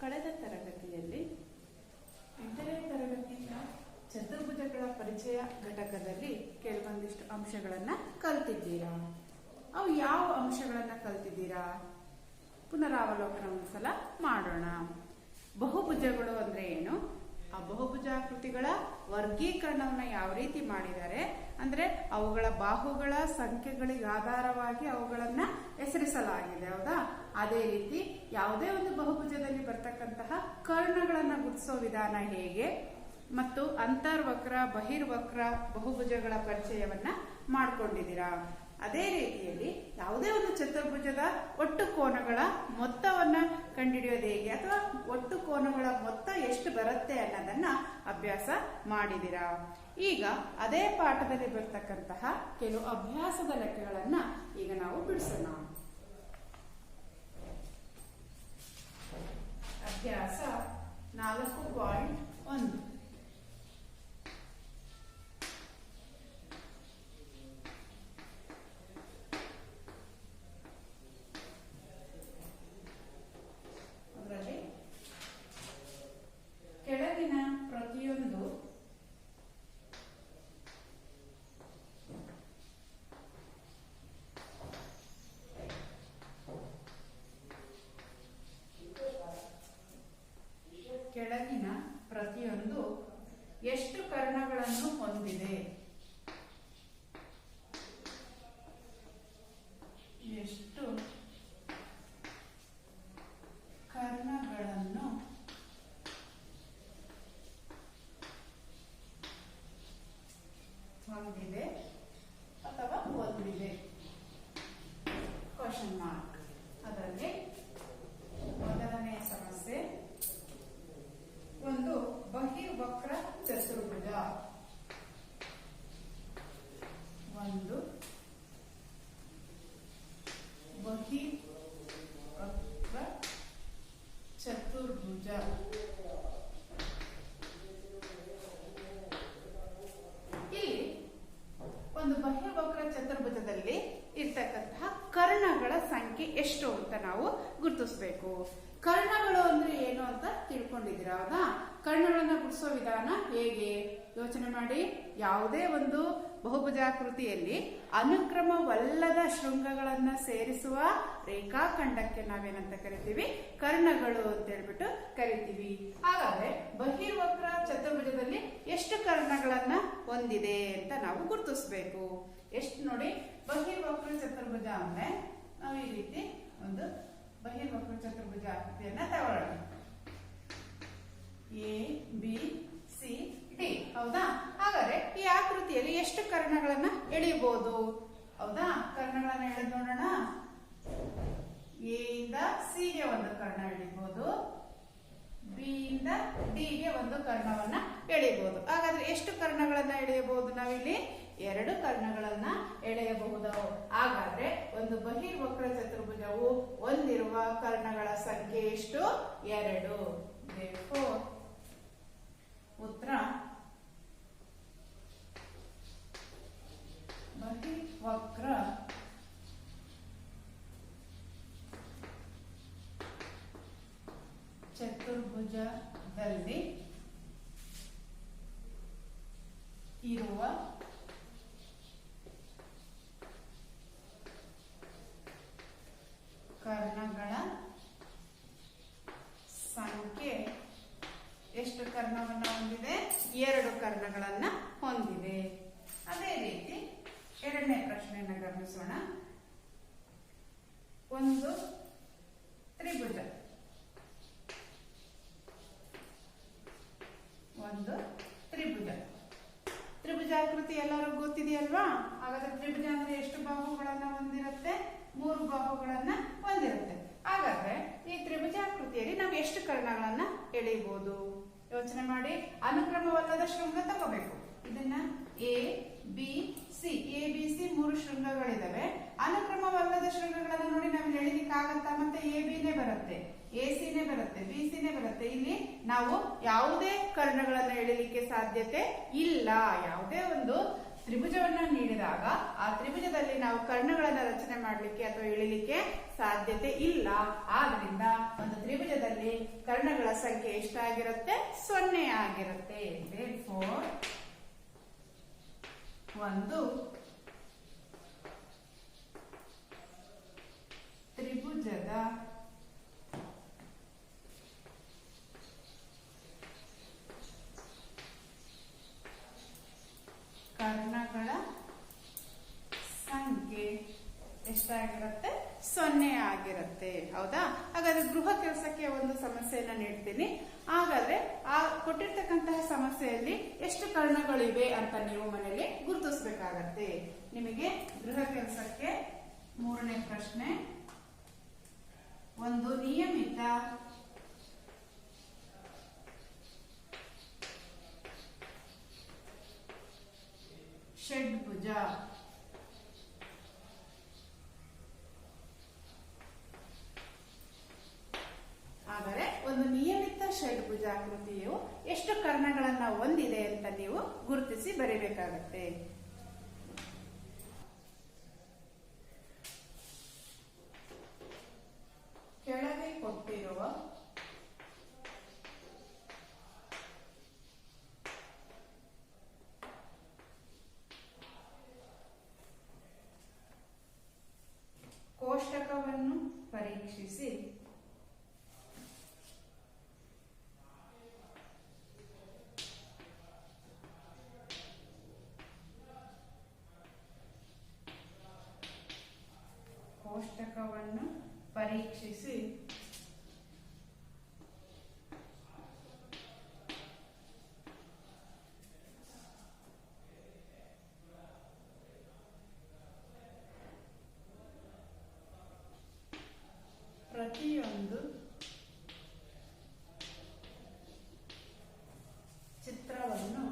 ಕಳೆದ ತರಗತಿಯಲ್ಲಿ 8ನೇ ತರಗತಿಯ ಚತುರ್ಭುಜಗಳ ಪರಿಚಯ ಘಟಕದಲ್ಲಿ ಕೆಲವೊಂದಿಷ್ಟು ಅಂಶಗಳನ್ನ ಕಲ್ತಿದ್ದೀರಾ. ಅವು ಯಾವ ಅಂಶಗಳನ್ನ ಕಲ್ತಿದ್ದೀರಾ? ಪುನರಾವಲೋಕನ ಒಂದ್ಸಲ ಮಾಡೋಣ. ಬಹುಭುಜಗಳು ಅಂದ್ರೆ ಏನು? ಆ ಬಹುಭುಜಾಕೃತಿಗಳ ವರ್ಗೀಕರಣವನ್ನ ಯಾವ ರೀತಿ ಮಾಡಿದ್ದಾರೆ ಅಂದ್ರೆ ಅವುಗಳ ಬಾಹುಗಳ ಸಂಖ್ಯೆಗಳಿಗೆ ಆಧಾರವಾಗಿ ಅವುಗಳನ್ನ ಹೆಸರಿಸಲಾಗಿದೆ, ಹೌದಾ? ಅದೇ ರೀತಿ ಯಾವುದೇ ಒಂದು ಬಹುಭುಜದಲ್ಲಿ ಬರ್ತಕ್ಕಂತಹ ಕರ್ಣಗಳನ್ನ ಗುರುತಿಸೋ ವಿಧಾನ ಹೇಗೆ ಮತ್ತು ಅಂತರ್ವಕ್ರ ಬಹಿರ್ವಕ್ರ ಬಹುಭುಜಗಳ ಪರಿಚಯವನ್ನ ಮಾಡ್ಕೊಂಡಿದ್ದೀರಾ. ಅದೇ ರೀತಿಯಲ್ಲಿ ಯಾವುದೇ ಒಂದು ಚತುರ್ಭುಜದ ಒಟ್ಟು ಕೋನಗಳ ಮೊತ್ತವನ್ನ ಕಂಡುಹಿಡಿಯೋದು ಹೇಗೆ ಅಥವಾ ಒಟ್ಟು ಕೋನಗಳ ಮೊತ್ತ ಎಷ್ಟು ಬರುತ್ತೆ ಅನ್ನೋದನ್ನ ಅಭ್ಯಾಸ ಮಾಡಿದಿರಾ. ಈಗ ಅದೇ ಪಾಠದಲ್ಲಿ ಬರ್ತಕ್ಕಂತಹ ಕೆಲವು ಅಭ್ಯಾಸದ ಲೆಕ್ಕಗಳನ್ನ ಈಗ ನಾವು ಬಿಡಿಸೋಣ. ಅಭ್ಯಾಸ 4.1. ಕೆಳಗಿನ ಪ್ರತಿಯೊಂದು ಎಷ್ಟು ಕರ್ಣಗಳನ್ನು ಹೊಂದಿದೆ? ಎಷ್ಟು ಕರ್ಣಗಳನ್ನು ಹೊಂದಿದೆ ಅಥವಾ ಹೊಂದಿದೆ? Question mark. ಅದರಲ್ಲಿ ಮೊದಲನೇ ಸಮಸ್ಯೆ, ಒಂದು ಬಹಿರ್ವಕ್ರ ಚತುರ್ಭುಜ. ಒಂದು ಬಹಿರ್ವಕ್ರ ಚತುರ್ಭುಜ. ಇಲ್ಲಿ ಒಂದು ಬಹಿರ್ವಕ್ರ ಚತುರ್ಭುಜದಲ್ಲಿ ಇರ್ತಕ್ಕಂತಹ ಕರ್ಣಗಳ ಸಂಖ್ಯೆ ಎಷ್ಟು ಅಂತ ನಾವು ಗುರುತಿಸಬೇಕು. ಕರ್ಣಗಳು ಅಂದ್ರೆ ಏನು ಅಂತ ತಿಳ್ಕೊಂಡಿದ್ದೀರಾ, ಹೌದಾ? ಕರ್ಣಗಳನ್ನ ಗುರುತಿಸೋ ವಿಧಾನ ಹೇಗೆ ಯೋಚನೆ ಮಾಡಿ. ಯಾವುದೇ ಒಂದು ಬಹುಭುಜಾಕೃತಿಯಲ್ಲಿ ಅನುಕ್ರಮವಲ್ಲದ ಶೃಂಗಗಳನ್ನ ಸೇರಿಸುವ ರೇಖಾಖಂಡಕ್ಕೆ ನಾವೇನಂತ ಕರಿತೀವಿ? ಕರ್ಣಗಳು ಅಂತ ಹೇಳ್ಬಿಟ್ಟು ಕರಿತೀವಿ. ಹಾಗಾದ್ರೆ ಬಹಿರ್ವಕ್ರ ಚತುರ್ಭುಜದಲ್ಲಿ ಎಷ್ಟು ಕರ್ಣಗಳನ್ನ ಹೊಂದಿದೆ ಅಂತ ನಾವು ಗುರುತಿಸಬೇಕು. ಎಷ್ಟು ನೋಡಿ, ಬಹಿರ್ವಕ್ರ ಚತುರ್ಭುಜ ಅಂದ್ರೆ ನಾವು ಈ ರೀತಿ ಒಂದು ಬಹಿರ್ವಕ್ರ ಚತುರ್ಭುಜ ಆಕೃತಿಯನ್ನ ತಗೊಳ್ಳೋಣ. ಎ ಬಿ ಸಿ ಡಿ, ಹೌದಾ? ಹಾಗಾದ್ರೆ ಈ ಆಕೃತಿಯಲ್ಲಿ ಎಷ್ಟು ಕರ್ಣಗಳನ್ನ ಎಳೆಯಬಹುದು? ಹೌದಾ? ಕರ್ಣಗಳನ್ನ ಎಳೆದು ನೋಡೋಣ. ಎ ಇಂದ ಸಿ ಗೆ ಒಂದು ಕರ್ಣ ಎಳಿಬಹುದು, ಬಿ ಇಂದ ಡಿ ಗೆ ಒಂದು ಕರ್ಣವನ್ನ ಎಳೆಯಬಹುದು. ಹಾಗಾದ್ರೆ ಎಷ್ಟು ಕರ್ಣಗಳನ್ನ ಎಳೆಯಬಹುದು? ನಾವಿಲ್ಲಿ 2 ಕರ್ಣಗಳನ್ನ ಎಳೆಯಬಹುದು. ಹಾಗಾದ್ರೆ ಒಂದು ಬಹಿರ್ವಕ್ರ ಚತುರ್ಭುಜವು ಹೊಂದಿರುವ ಕರ್ಣಗಳ ಸಂಖ್ಯೆ ಎಷ್ಟು? 2. Therefore, ಉತ್ತರ ಬಹಿರ್ವಕ್ರ ಚತುರ್ಭುಜದಲ್ಲಿ ಇರುವ ಕರ್ಣಗಳ ಸಂಖ್ಯೆ ಎಷ್ಟು ಕರ್ಣವನ್ನ ಹೊಂದಿದೆ? 2 ಕರ್ಣಗಳನ್ನ ಹೊಂದಿದೆ. ಅದೇ ರೀತಿ ಎರಡನೇ ಪ್ರಶ್ನೆಯನ್ನ ಗಮನಿಸೋಣ. ಒಂದು ತ್ರಿಭುಜ. ತ್ರಿಭುಜಾಕೃತಿ ಎಲ್ಲರಿಗೂ ಗೊತ್ತಿದೆಯಲ್ವಾ? ಹಾಗಾದ್ರೆ ತ್ರಿಭುಜ ಅಂದ್ರೆ ಎಷ್ಟು ಬಾಹುಗಳನ್ನ ಹೊಂದಿರುತ್ತೆ? 3 ಬಾಹುಗಳನ್ನ ಹೊಂದಿರುತ್ತೆ. ಹಾಗಾದ್ರೆ ಈ ತ್ರಿಭುಜಾಕೃತಿಯಲ್ಲಿ ನಾವು ಎಷ್ಟು ಕರ್ಣಗಳನ್ನ ಎಳೆಯಬಹುದು? ಯೋಚನೆ ಮಾಡಿ. ಅನುಕ್ರಮವಲ್ಲದ ಶೃಂಗ ತಗೋಬೇಕು. ಇದನ್ನ ಎ ಬಿ ಸಿ 3 ಶೃಂಗಗಳಿದಾವೆ. ಅನುಕ್ರಮವಲ್ಲದ ಶೃಂಗಗಳನ್ನ ನೋಡಿ ನಾವು ಎಳಿಲಿಕ್ಕಾಗತ್ತಾ? ಮತ್ತೆ ಎ ಬಿನೇ ಬರುತ್ತೆ, ಎ ಸಿನೇ ಬರುತ್ತೆ, ಬಿ ಸಿನೇ ಬರುತ್ತೆ. ಇಲ್ಲಿ ನಾವು ಯಾವುದೇ ಕರ್ಣಗಳನ್ನ ಎಳಿಲಿಕ್ಕೆ ಸಾಧ್ಯತೆ ಇಲ್ಲ. ಯಾವುದೇ ಒಂದು ತ್ರಿಭುಜವನ್ನ ನೀಡಿದಾಗ ಆ ತ್ರಿಭುಜದಲ್ಲಿ ನಾವು ಕರ್ಣಗಳನ್ನ ರಚನೆ ಮಾಡಲಿಕ್ಕೆ ಅಥವಾ ಎಳಿಲಿಕ್ಕೆ ಸಾಧ್ಯತೆ ಇಲ್ಲ. ಆದ್ರಿಂದ ಒಂದು ತ್ರಿಭುಜದಲ್ಲಿ ಕರ್ಣಗಳ ಸಂಖ್ಯೆ ಎಷ್ಟಾಗಿರುತ್ತೆ? 0 ಆಗಿರುತ್ತೆ. Therefore, ಒಂದು ತ್ರಿಭುಜದ ಕರ್ಣಗಳ ಸಂಖ್ಯೆ ಎಷ್ಟಾಗಿರುತ್ತೆ? 0 ಆಗಿರುತ್ತೆ. ಹೌದಾ? ಹಾಗಾದ್ರೆ ಗೃಹ ಕೆಲಸಕ್ಕೆ ಒಂದು ಸಮಸ್ಯೆಯನ್ನ ನೀಡ್ತೀನಿ. ಹಾಗಾದ್ರೆ ಆ ಕೊಟ್ಟಿರ್ತಕ್ಕಂತಹ ಸಮಸ್ಯೆಯಲ್ಲಿ ಎಷ್ಟು ಕರ್ಣಗಳಿವೆ ಅಂತ ನೀವು ಮನೆಯಲ್ಲಿ ಗುರುತಿಸಬೇಕಾಗತ್ತೆ. ನಿಮಗೆ ಗೃಹ ಕೆಲಸಕ್ಕೆ 3ನೇ ಪ್ರಶ್ನೆ, ಒಂದು ನಿಯಮಿತ ಷಡ್ಭುಜ ಆದರೆ ಒಂದು ನಿಯಮಿತ ಷಡ್ಭುಜಾಕೃತಿಯು ಎಷ್ಟು ಕರ್ಣಗಳನ್ನ ಹೊಂದಿದೆ ಅಂತ ನೀವು ಗುರುತಿಸಿ ಬರೀಬೇಕಾಗತ್ತೆ. ಕೆಳಗೆ ಕೊಟ್ಟಿರುವ ಕೋಷ್ಟಕವನ್ನು ಪರೀಕ್ಷಿಸಿ ಪ್ರತಿಯೊಂದು ಚಿತ್ರವನ್ನು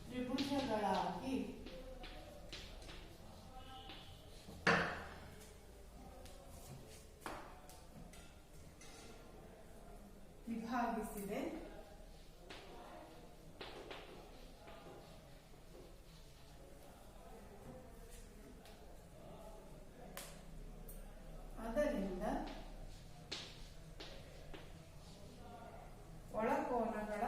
ತ್ರಿಭುಜಗಳಾಗಿ ವಿಭಾಗಿಸಿದೆ. ಅದರಿಂದ ಒಳಕೋನಗಳ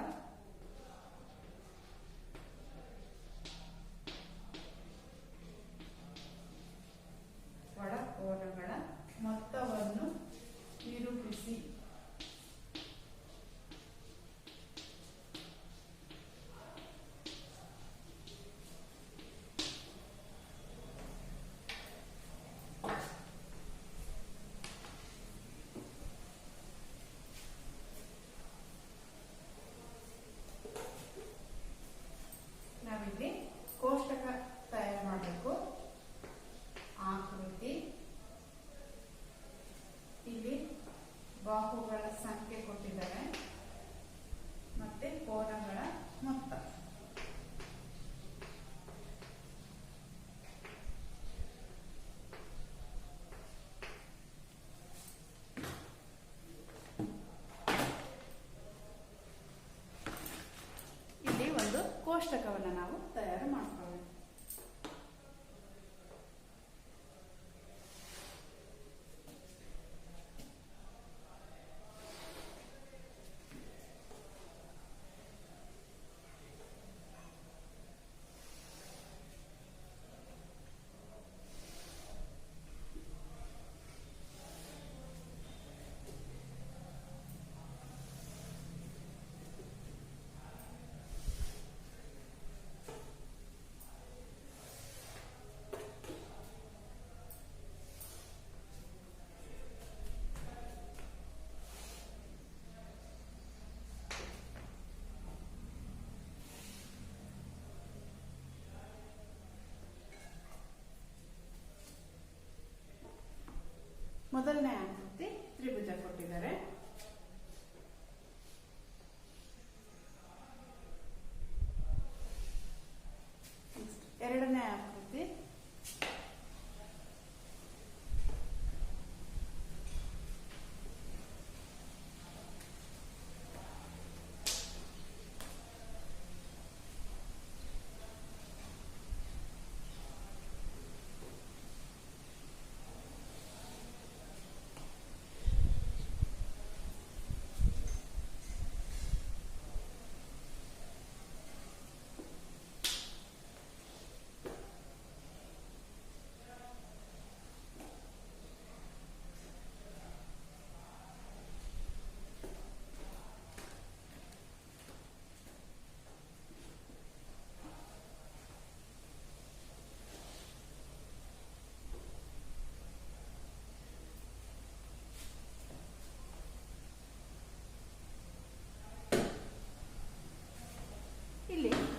ಮೊತ್ತವನ್ನು ನಿರೂಪಿಸಿ.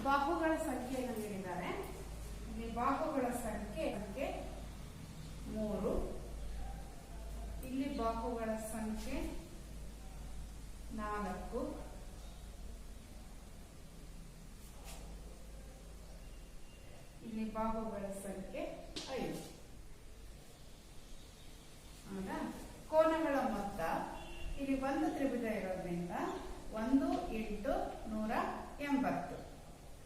ಬಾಹುಗಳ ಸಂಖ್ಯೆಯನ್ನು ನೀಡಿದ್ದಾರೆ. ಇಲ್ಲಿ ಬಾಹುಗಳ ಸಂಖ್ಯೆ 3, ಇಲ್ಲಿ ಬಾಹುಗಳ ಸಂಖ್ಯೆ 4, ಇಲ್ಲಿ ಬಾಹುಗಳ ಸಂಖ್ಯೆ 5. ಹೌದಾ? ಕೋನಗಳ ಮೊತ್ತ ಇಲ್ಲಿ ಒಂದು ತ್ರಿಭುಜ ಇರೋದ್ರಿಂದ 1 × 180.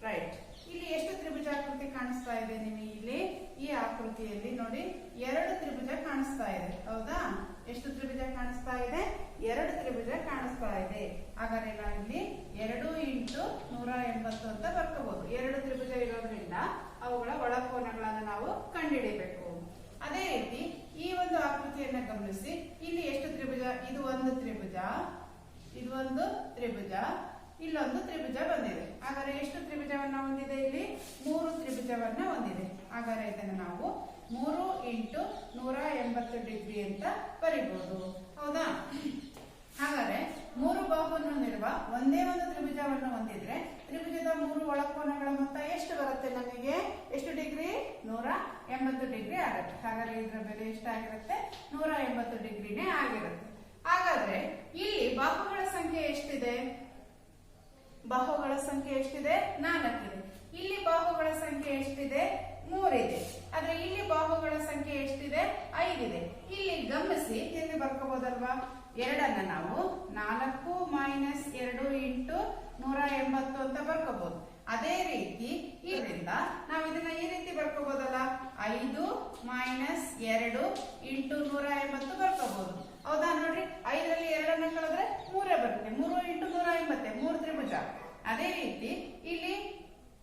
ರೈಟ್. ಇಲ್ಲಿ ಎಷ್ಟು ತ್ರಿಭುಜಾಕೃತಿ ಕಾಣಿಸ್ತಾ ಇದೆ ನಿಮಗೆ? ಇಲ್ಲಿ ಈ ಆಕೃತಿಯಲ್ಲಿ ನೋಡಿ 2 ತ್ರಿಭುಜ ಕಾಣಿಸ್ತಾ ಇದೆ. ಹೌದಾ? ಎಷ್ಟು ತ್ರಿಭುಜ ಕಾಣಿಸ್ತಾ ಇದೆ? 2 ತ್ರಿಭುಜ ಕಾಣಿಸ್ತಾ ಇದೆ. ಹಾಗಾದ್ರೆ ನಾವಿಲ್ಲಿ 2 × 180 ಅಂತ ಬರ್ಕೋಬಹುದು. 2 ತ್ರಿಭುಜ ಇರೋದ್ರಿಂದ ಅವುಗಳ ಒಳಕೋನಗಳನ್ನು ನಾವು ಕಂಡುಹಿಡಿಯಬೇಕು. ಅದೇ ರೀತಿ ಈ ಒಂದು ಆಕೃತಿಯನ್ನ ಗಮನಿಸಿ. ಇಲ್ಲಿ ಎಷ್ಟು ತ್ರಿಭುಜ? ಇದು ಒಂದು ತ್ರಿಭುಜ, ಇದು ಒಂದು ತ್ರಿಭುಜ, ಇಲ್ಲೊಂದು ತ್ರಿಭುಜ ಬಂದಿದೆ. ಹಾಗಾದ್ರೆ ಎಷ್ಟು ತ್ರಿಭುಜವನ್ನ ಹೊಂದಿದೆ? ಇಲ್ಲಿ 3 ತ್ರಿಭುಜವನ್ನ ಹೊಂದಿದೆ. ಹಾಗಾದ್ರೆ ಇದನ್ನು ನಾವು 3 × 180 ಡಿಗ್ರಿ ಅಂತ ಬರೀಬಹುದು. ಹೌದಾ? ಹಾಗಾದ್ರೆ 3 ಬಾಹುವನ್ನು ಹೊಂದಿರುವ ಒಂದೇ ಒಂದು ತ್ರಿಭುಜವನ್ನು ಹೊಂದಿದ್ರೆ ತ್ರಿಭುಜದ 3 ಒಳಕೋನಗಳ ಮೊತ್ತ ಎಷ್ಟು ಬರುತ್ತೆ ನಮಗೆ? ಎಷ್ಟು ಡಿಗ್ರಿ? 180 ಡಿಗ್ರಿ ಆಗುತ್ತೆ. ಹಾಗಾದ್ರೆ ಇದರ ಬೆಲೆ ಎಷ್ಟಾಗಿರುತ್ತೆ? 180 ಡಿಗ್ರಿನೇ ಆಗಿರುತ್ತೆ. ಹಾಗಾದ್ರೆ ಇಲ್ಲಿ ಬಾಹುಗಳ ಸಂಖ್ಯೆ ಎಷ್ಟಿದೆ? ಬಾಹುಗಳ ಸಂಖ್ಯೆ ಎಷ್ಟಿದೆ? 4 ಇದೆ. ಇಲ್ಲಿ ಬಾಹುಗಳ ಸಂಖ್ಯೆ ಎಷ್ಟಿದೆ? 3 ಇದೆ. ಆದ್ರೆ ಇಲ್ಲಿ ಬಾಹುಗಳ ಸಂಖ್ಯೆ ಎಷ್ಟಿದೆ? 5 ಇದೆ. ಇಲ್ಲಿ ಗಮನಿಸಿ, ಇಲ್ಲಿ ಬರ್ಕೋಬಹುದಲ್ವಾ? 2ಅನ್ನ ನಾವು 4 - 2 × 180 ಅಂತ ಬರ್ಕೋಬಹುದು. ಅದೇ ರೀತಿ ಇದರಿಂದ ನಾವು ಇದನ್ನ ಈ ರೀತಿ ಬರ್ಕೋಬಹುದಲ್ಲ? 5 - 2 × 180 ಬರ್ಕೋಬಹುದು. ಹೌದಾ? ನೋಡ್ರಿ, 5ರಲ್ಲಿ 2ಅನ್ನ ಕಳೆದ್ರೆ 3 ಬರುತ್ತೆ. 3 × 180 3 ತ್ರಿಭುಜ. ಅದೇ ರೀತಿ ಇಲ್ಲಿ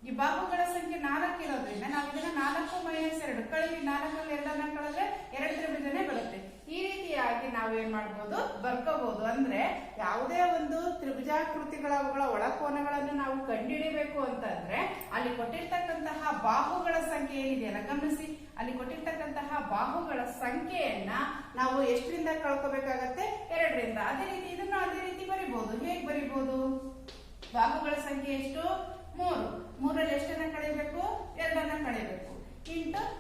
ಈ ಬಾಹುಗಳ ಸಂಖ್ಯೆ 4 ಇರೋದ್ರಿಂದ ನಾವು ಇದನ್ನ 4 - 2 ಕಳೆವಿ. 4ರಲ್ಲಿ 2ಅನ್ನ ಕಳೆದ್ರೆ 2 ತ್ರಿಭುಜನೇ ಬರುತ್ತೆ. ಈ ರೀತಿಯಾಗಿ ನಾವೇನ್ ಮಾಡ್ಬೋದು? ಬರ್ಕೋಬಹುದು. ಅಂದ್ರೆ ಯಾವುದೇ ಒಂದು ತ್ರಿಭುಜಾಕೃತಿಗಳ ಅವುಗಳ ಒಳಕೋನಗಳನ್ನು ನಾವು ಕಂಡುಹಿಡಿಬೇಕು ಅಂತಂದ್ರೆ ಅಲ್ಲಿ ಕೊಟ್ಟಿರ್ತಕ್ಕಂತಹ ಬಾಹುಗಳ ಸಂಖ್ಯೆ ಏನಿದೆಯಲ್ಲ, ಗಮನಿಸಿ, ಅಲ್ಲಿ ಕೊಟ್ಟಿರ್ತಕ್ಕಂತಹ ಬಾಹುಗಳ ಸಂಖ್ಯೆಯನ್ನ ನಾವು ಎಷ್ಟರಿಂದ ಕಳ್ಕೋಬೇಕಾಗತ್ತೆ? 2ರಿಂದ. ಅದೇ ರೀತಿ ಇದನ್ನು ಅದೇ ರೀತಿ ಬರಿಬಹುದು. ಹೇಗೆ ಬರಿಬಹುದು? ಬಾಹುಗಳ ಸಂಖ್ಯೆ ಎಷ್ಟು? 3. 3ರಲ್ಲಿ ಎಷ್ಟನ್ನ ಕಳಿಬೇಕು? 2ಅನ್ನ ಕಳಿಬೇಕು. ×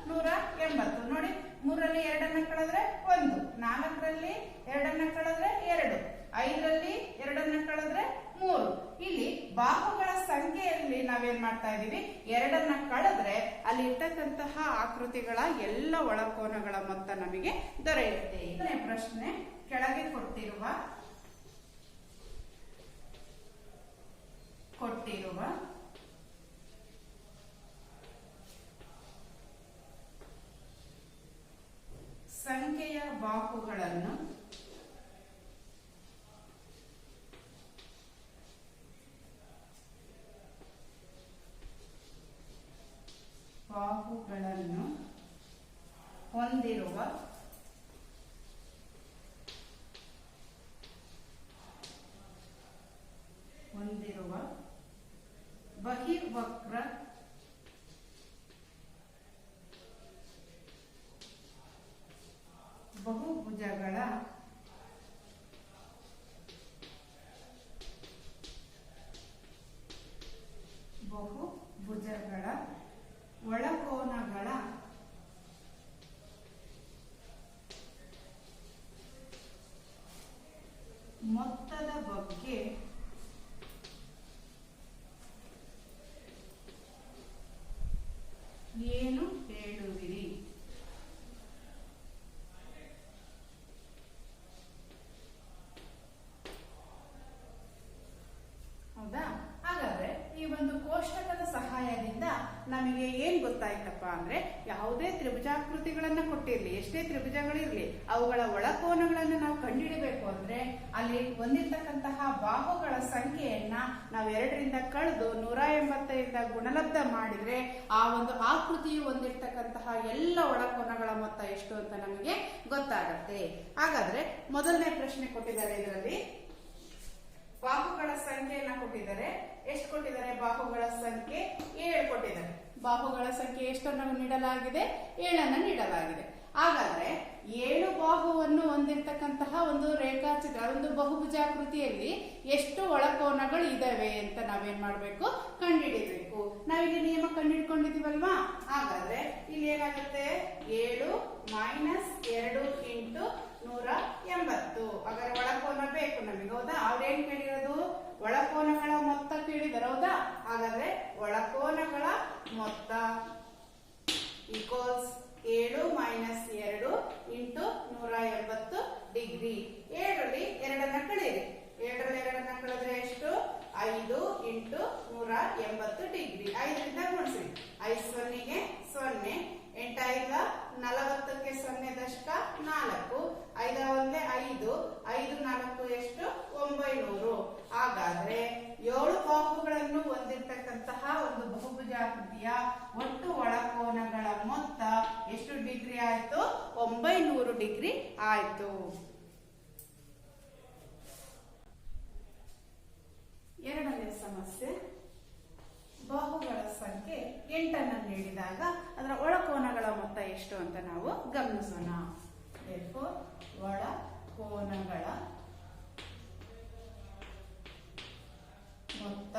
180. ನೋಡಿ, 3ರಲ್ಲಿ 2ಅನ್ನ ಕಳೆದ್ರೆ 1, 4ರಲ್ಲಿ 2ಅನ್ನ ಕಳೆದ್ರೆ 2, 5ರಲ್ಲಿ 2ಅನ್ನ ಕಳೆದ್ರೆ 3. ಇಲ್ಲಿ ಬಾಹುಗಳ ಸಂಖ್ಯೆಯಲ್ಲಿ ನಾವೇನ್ ಮಾಡ್ತಾ ಇದೀವಿ? 2ಅನ್ನ ಕಳೆದ್ರೆ ಅಲ್ಲಿ ಇರ್ತಕ್ಕಂತಹ ಆಕೃತಿಗಳ ಎಲ್ಲ ಒಳಕೋನಗಳ ಮೊತ್ತ ನಮಗೆ ದೊರೆಯುತ್ತೆ. ಇದನ್ನೇ ಪ್ರಶ್ನೆ ಕೆಳಗೆ ಕೊಟ್ಟಿರುವ ಸಂಖ್ಯೆಯ ಬಾಹುಗಳನ್ನು ಹೊಂದಿರುವ ಬಹಿರ್ವಕ್ರ ಬಹುಭುಜಗಳ ಒಳಕೋನಗಳ ಮೊತ್ತದ ಬಗ್ಗೆ ಏನು ಹೇಳುವಿರಿ? ಹೌದಾ? ಹಾಗಾದ್ರೆ ಈ ಒಂದು ಕೋಷ್ಟಕದ ಸಹಾಯದಿಂದ ನಮಗೆ ಏನ್ ಗೊತ್ತಾಯ್ತಪ್ಪ ಅಂದ್ರೆ, ಯಾವುದೇ ತ್ರಿಭುಜಾಕೃತಿಗಳನ್ನ ಕೊಟ್ಟಿರ್ಲಿ, ಎಷ್ಟೇ ತ್ರಿಭುಜಗಳಿರ್ಲಿ, ಅವುಗಳ ಒಳಕೋನಗಳನ್ನ ನಾವು ಕಂಡುಹಿಡಬೇಕು ಅಂದ್ರೆ ಅಲ್ಲಿ ಹೊಂದಿರ್ತಕ್ಕಂತಹ ಬಾಹುಗಳ ಸಂಖ್ಯೆಯನ್ನ ನಾವು 2ರಿಂದ ಕಳೆದು 180ರಿಂದ ಗುಣಲಬ್ಧ ಮಾಡಿದ್ರೆ ಆ ಒಂದು ಆಕೃತಿಯು ಹೊಂದಿರ್ತಕ್ಕಂತಹ ಎಲ್ಲ ಒಳಕೋನಗಳ ಮೊತ್ತ ಎಷ್ಟು ಅಂತ ನಮಗೆ ಗೊತ್ತಾಗತ್ತೆ. ಹಾಗಾದ್ರೆ ಮೊದಲನೇ ಪ್ರಶ್ನೆ ಕೊಟ್ಟಿದ್ದಾರೆ. ಇದರಲ್ಲಿ ಬಾಹುಗಳ ಸಂಖ್ಯೆಯನ್ನ ಕೊಟ್ಟಿದ್ದಾರೆ. ಎಷ್ಟು ಕೊಟ್ಟಿದ್ದಾರೆ? ಬಾಹುಗಳ ಸಂಖ್ಯೆ 7 ಕೊಟ್ಟಿದ್ದಾರೆ. ಬಾಹುಗಳ ಸಂಖ್ಯೆ ಎಷ್ಟನ್ನು ನೀಡಲಾಗಿದೆ? 7ಅನ್ನು ನೀಡಲಾಗಿದೆ. ಹಾಗಾದ್ರೆ 7 ಬಾಹುವನ್ನು ಹೊಂದಿರತಕ್ಕಂತಹ ಒಂದು ರೇಖಾಚಿತ್ರ, ಒಂದು ಬಹುಭುಜಾಕೃತಿಯಲ್ಲಿ ಎಷ್ಟು ಒಳಕೋನಗಳು ಇದಾವೆ ಅಂತ ನಾವು ನಾವೇನ್ ಮಾಡ್ಬೇಕು, ಕಂಡುಹಿಡಿಬೇಕು. ನಾವಿಲ್ಲಿ ನಿಯಮ ಕಂಡುಹಿಡ್ಕೊಂಡಿದೀವಲ್ವಾ, ಹಾಗಾದ್ರೆ ಇಲ್ಲಿ ಏನಾಗುತ್ತೆ, 7 ಮೈನಸ್ 2 ಇಂಟು 180. ಹಾಗಾದ್ರೆ ಒಳಕೋನ ಬೇಕು ನಮಗೆ, ಹೌದಾ? ಅವ್ರೇನ್ ಕೇಳಿರೋದು, ಒಳಕೋನಗಳ ಮೊತ್ತ ಕೇಳಿದಾರೆ, ಹೌದಾ? ಹಾಗಾದ್ರೆ ಒಳಕೋನಗಳ ಮೊತ್ತ ಈಕ್ವಲ್ಸ್ 7 ಮೈನಸ್ 2 ಇಂಟು 180 ಡಿಗ್ರಿ. 7ರಲ್ಲಿ 2 ಕಳೀರಿ. 7ರಲ್ಲಿ 2 ಕಳೆದ್ರೆ ಎಷ್ಟು, 5 ಇಂಟು 180 ಡಿಗ್ರಿ. 5ರಿಂದ ಗುಣಿಸಿ. 5 ಸೊನ್ನೆಗೆ 0, 8 5 40ಕ್ಕೆ 0 ದಶಕ 4, 5 ಒಂದೇ 5, 5 4 ಎಷ್ಟು, 900. ಹಾಗಾದ್ರೆ 7 ಬಾಹುಗಳನ್ನು ಹೊಂದಿರತಕ್ಕಂತಹ ಒಂದು ಬಹುಭುಜಾಕೃತಿಯ ಒಟ್ಟು ಒಳಕೋನಗಳ ಮೊತ್ತ ಎಷ್ಟು ಡಿಗ್ರಿ ಆಯ್ತು, 900 ಡಿಗ್ರಿ ಆಯ್ತು. ಎರಡನೇ ಸಮಸ್ಯೆ, ಬಾಹುಗಳ ಸಂಖ್ಯೆ 8 ನೀಡಿದಾಗ ಅದರ ಒಳಕೋನಗಳ ಮೊತ್ತ ಎಷ್ಟು ಅಂತ ನಾವು ಗಮನಿಸೋಣ. ಒಳಕೋನಗಳ ಮೊತ್ತ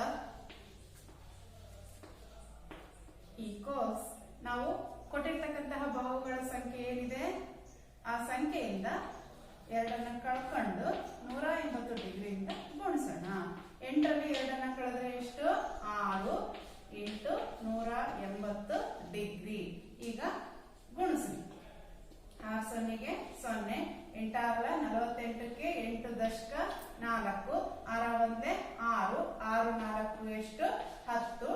ಈಕ್ವಲ್ಸ್, ನಾವು ಕೊಟ್ಟಿರ್ತಕ್ಕಂತಹ ಬಾಹುಗಳ ಸಂಖ್ಯೆ ಏನಿದೆ ಆ ಸಂಖ್ಯೆಯಿಂದ 2 ಕಳ್ಕೊಂಡು 180 ಡಿಗ್ರಿಯಿಂದ ಗುಣಿಸೋಣ. 8ರಲ್ಲಿ 2 ಕಳೆದ್ರೆ ಎಷ್ಟು, 6 ಇಂಟು 180 ಡಿಗ್ರಿ. ಈಗ ಗುಣಿಸಿ. 6 ಸೊನ್ನೆಗೆ 0, 8 6 48ಕ್ಕೆ 8 ದಶಕ 4, 6 ಒಂದೇ 6, 6 4 ಎಷ್ಟು, 10.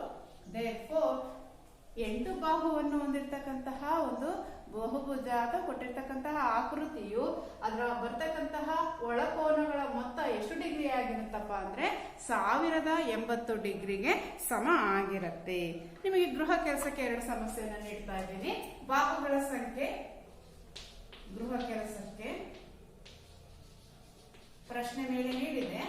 therefore 8 ಬಾಹುವನ್ನು ಹೊಂದಿರತಕ್ಕಂತಹ ಒಂದು ಬಹುಭುಜಾದ ಕೊಟ್ಟಿರ್ತಕ್ಕಂತಹ ಆಕೃತಿಯು ಅದರ ಬರ್ತಕ್ಕಂತಹ ಒಳಕೋನಗಳ ಮೊತ್ತ ಎಷ್ಟು ಡಿಗ್ರಿ ಆಗಿರುತ್ತಪ್ಪ ಅಂದ್ರೆ 1080 ಡಿಗ್ರಿಗೆ ಸಮ ಆಗಿರುತ್ತೆ. ನಿಮಗೆ ಗೃಹ ಕೆಲಸಕ್ಕೆ 2 ಸಮಸ್ಯೆಯನ್ನು ನೀಡ್ತಾ ಇದ್ದೀನಿ. ಬಾಹುಗಳ ಸಂಖ್ಯೆ, ಗೃಹ ಕೆಲಸಕ್ಕೆ ಪ್ರಶ್ನೆ ಮೇಲೆ ನೀಡಿದೆ.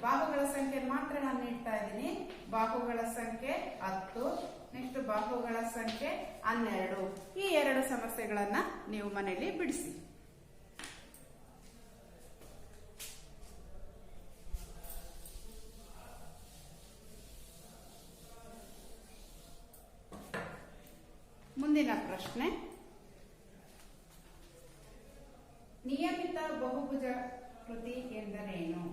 ಬಾಹುಗಳ ಸಂಖ್ಯೆ ಮಾತ್ರ ನಾನು ನೀಡ್ತಾ ಇದ್ದೀನಿ. ಬಾಹುಗಳ ಸಂಖ್ಯೆ 10, ನೆಕ್ಸ್ಟ್ ಬಾಹುಗಳ ಸಂಖ್ಯೆ 12. ಈ 2 ಸಮಸ್ಯೆಗಳನ್ನ ನೀವು ಮನೆಯಲ್ಲಿ ಬಿಡಿಸಿ. ಮುಂದಿನ ಪ್ರಶ್ನೆ, ನಿಯಮಿತ ಬಹುಭುಜಾಕೃತಿ ಎಂದರೇನು?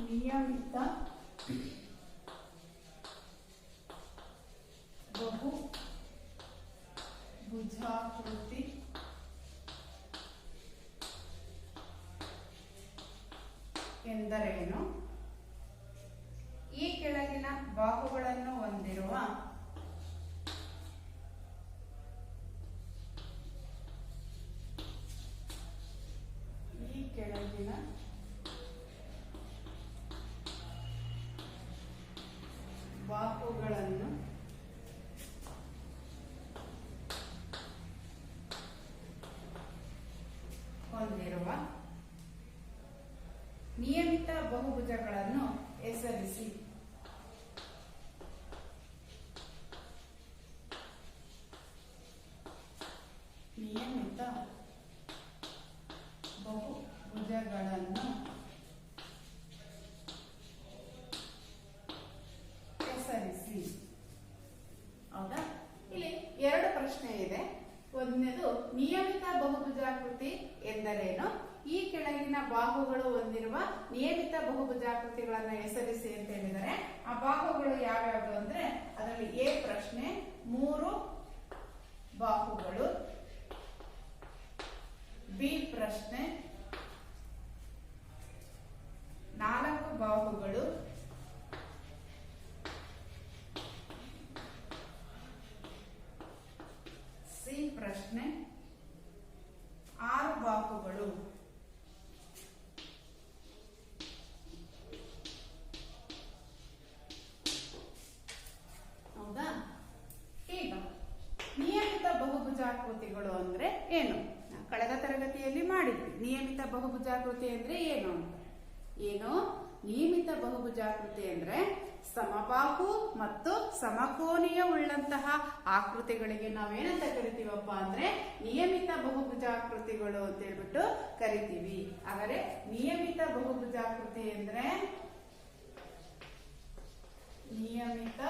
ನಿಯಮಿತ ಬಹುಭುಜಾಕೃತಿ ಎಂದರೇನು? ಈ ಕೆಳಗಿನ ಬಾಹುಗಳನ್ನು ಹೊಂದಿರುವ ಬಾಹುಗಳನ್ನು ಹೊಂದಿರುವ ನಿಯಮಿತ ಬಹುಭುಜಗಳನ್ನು ಹೆಸರಿಸಿ. ನಿಯಮಿತ ಬಹುಭುಜಗಳನ್ನು ಹೆಸರಿಸಿ. ಹೌದಾ? ಇಲ್ಲಿ 2 ಪ್ರಶ್ನೆ ಇದೆ. ಒಂದನೇದು, ನಿಯಮಿತ ಬಹುಭುಜಾಕೃತಿ ಎಂದರೇನು? ಈ ಕೆಳಗಿನ ಬಾಹುಗಳು ಹೊಂದಿರುವ ನಿಯಮಿತ ಬಹುಭುಜಾಕೃತಿಗಳನ್ನು ಹೆಸರಿಸಿ ಅಂತ ಹೇಳಿದರೆ, ಆ ಬಾಹುಗಳು ಯಾವ್ಯಾವುದು ಅಂದ್ರೆ ಅದರಲ್ಲಿ ಎ ಪ್ರಶ್ನೆ 3 ಬಾಹುಗಳು, ಬಿ ಪ್ರಶ್ನೆ 4 ಬಾಹುಗಳು, ಸಿ ಪ್ರಶ್ನೆ 6 ಬಾಹುಗಳು. ಹೌದಾ? ಈಗ ನಿಯಮಿತ ಬಹುಭುಜಾಕೃತಿಗಳು ಅಂದ್ರೆ ಏನು? ಕಳೆದ ತರಗತಿಯಲ್ಲಿ ಮಾಡಿದ್ವಿ. ನಿಯಮಿತ ಬಹುಭುಜಾಕೃತಿ ಅಂದ್ರೆ ಏನು? ಏನು ನಿಯಮಿತ ಬಹುಭುಜಾಕೃತಿ ಅಂದ್ರೆ ಸಮಬಾಹು ಮತ್ತು ಸಮಕೋನೀಯ ಉಳ್ಳಂತಹ ಆಕೃತಿಗಳಿಗೆ ನಾವೇನಂತ ಕರಿತೀವಪ್ಪ ಅಂದ್ರೆ ನಿಯಮಿತ ಬಹುಭುಜಾಕೃತಿಗಳು ಅಂತ ಹೇಳ್ಬಿಟ್ಟು ಕರಿತೀವಿ. ಹಾಗಾದ್ರೆ ನಿಯಮಿತ ಬಹುಭುಜಾಕೃತಿ ಅಂದ್ರೆ ನಿಯಮಿತ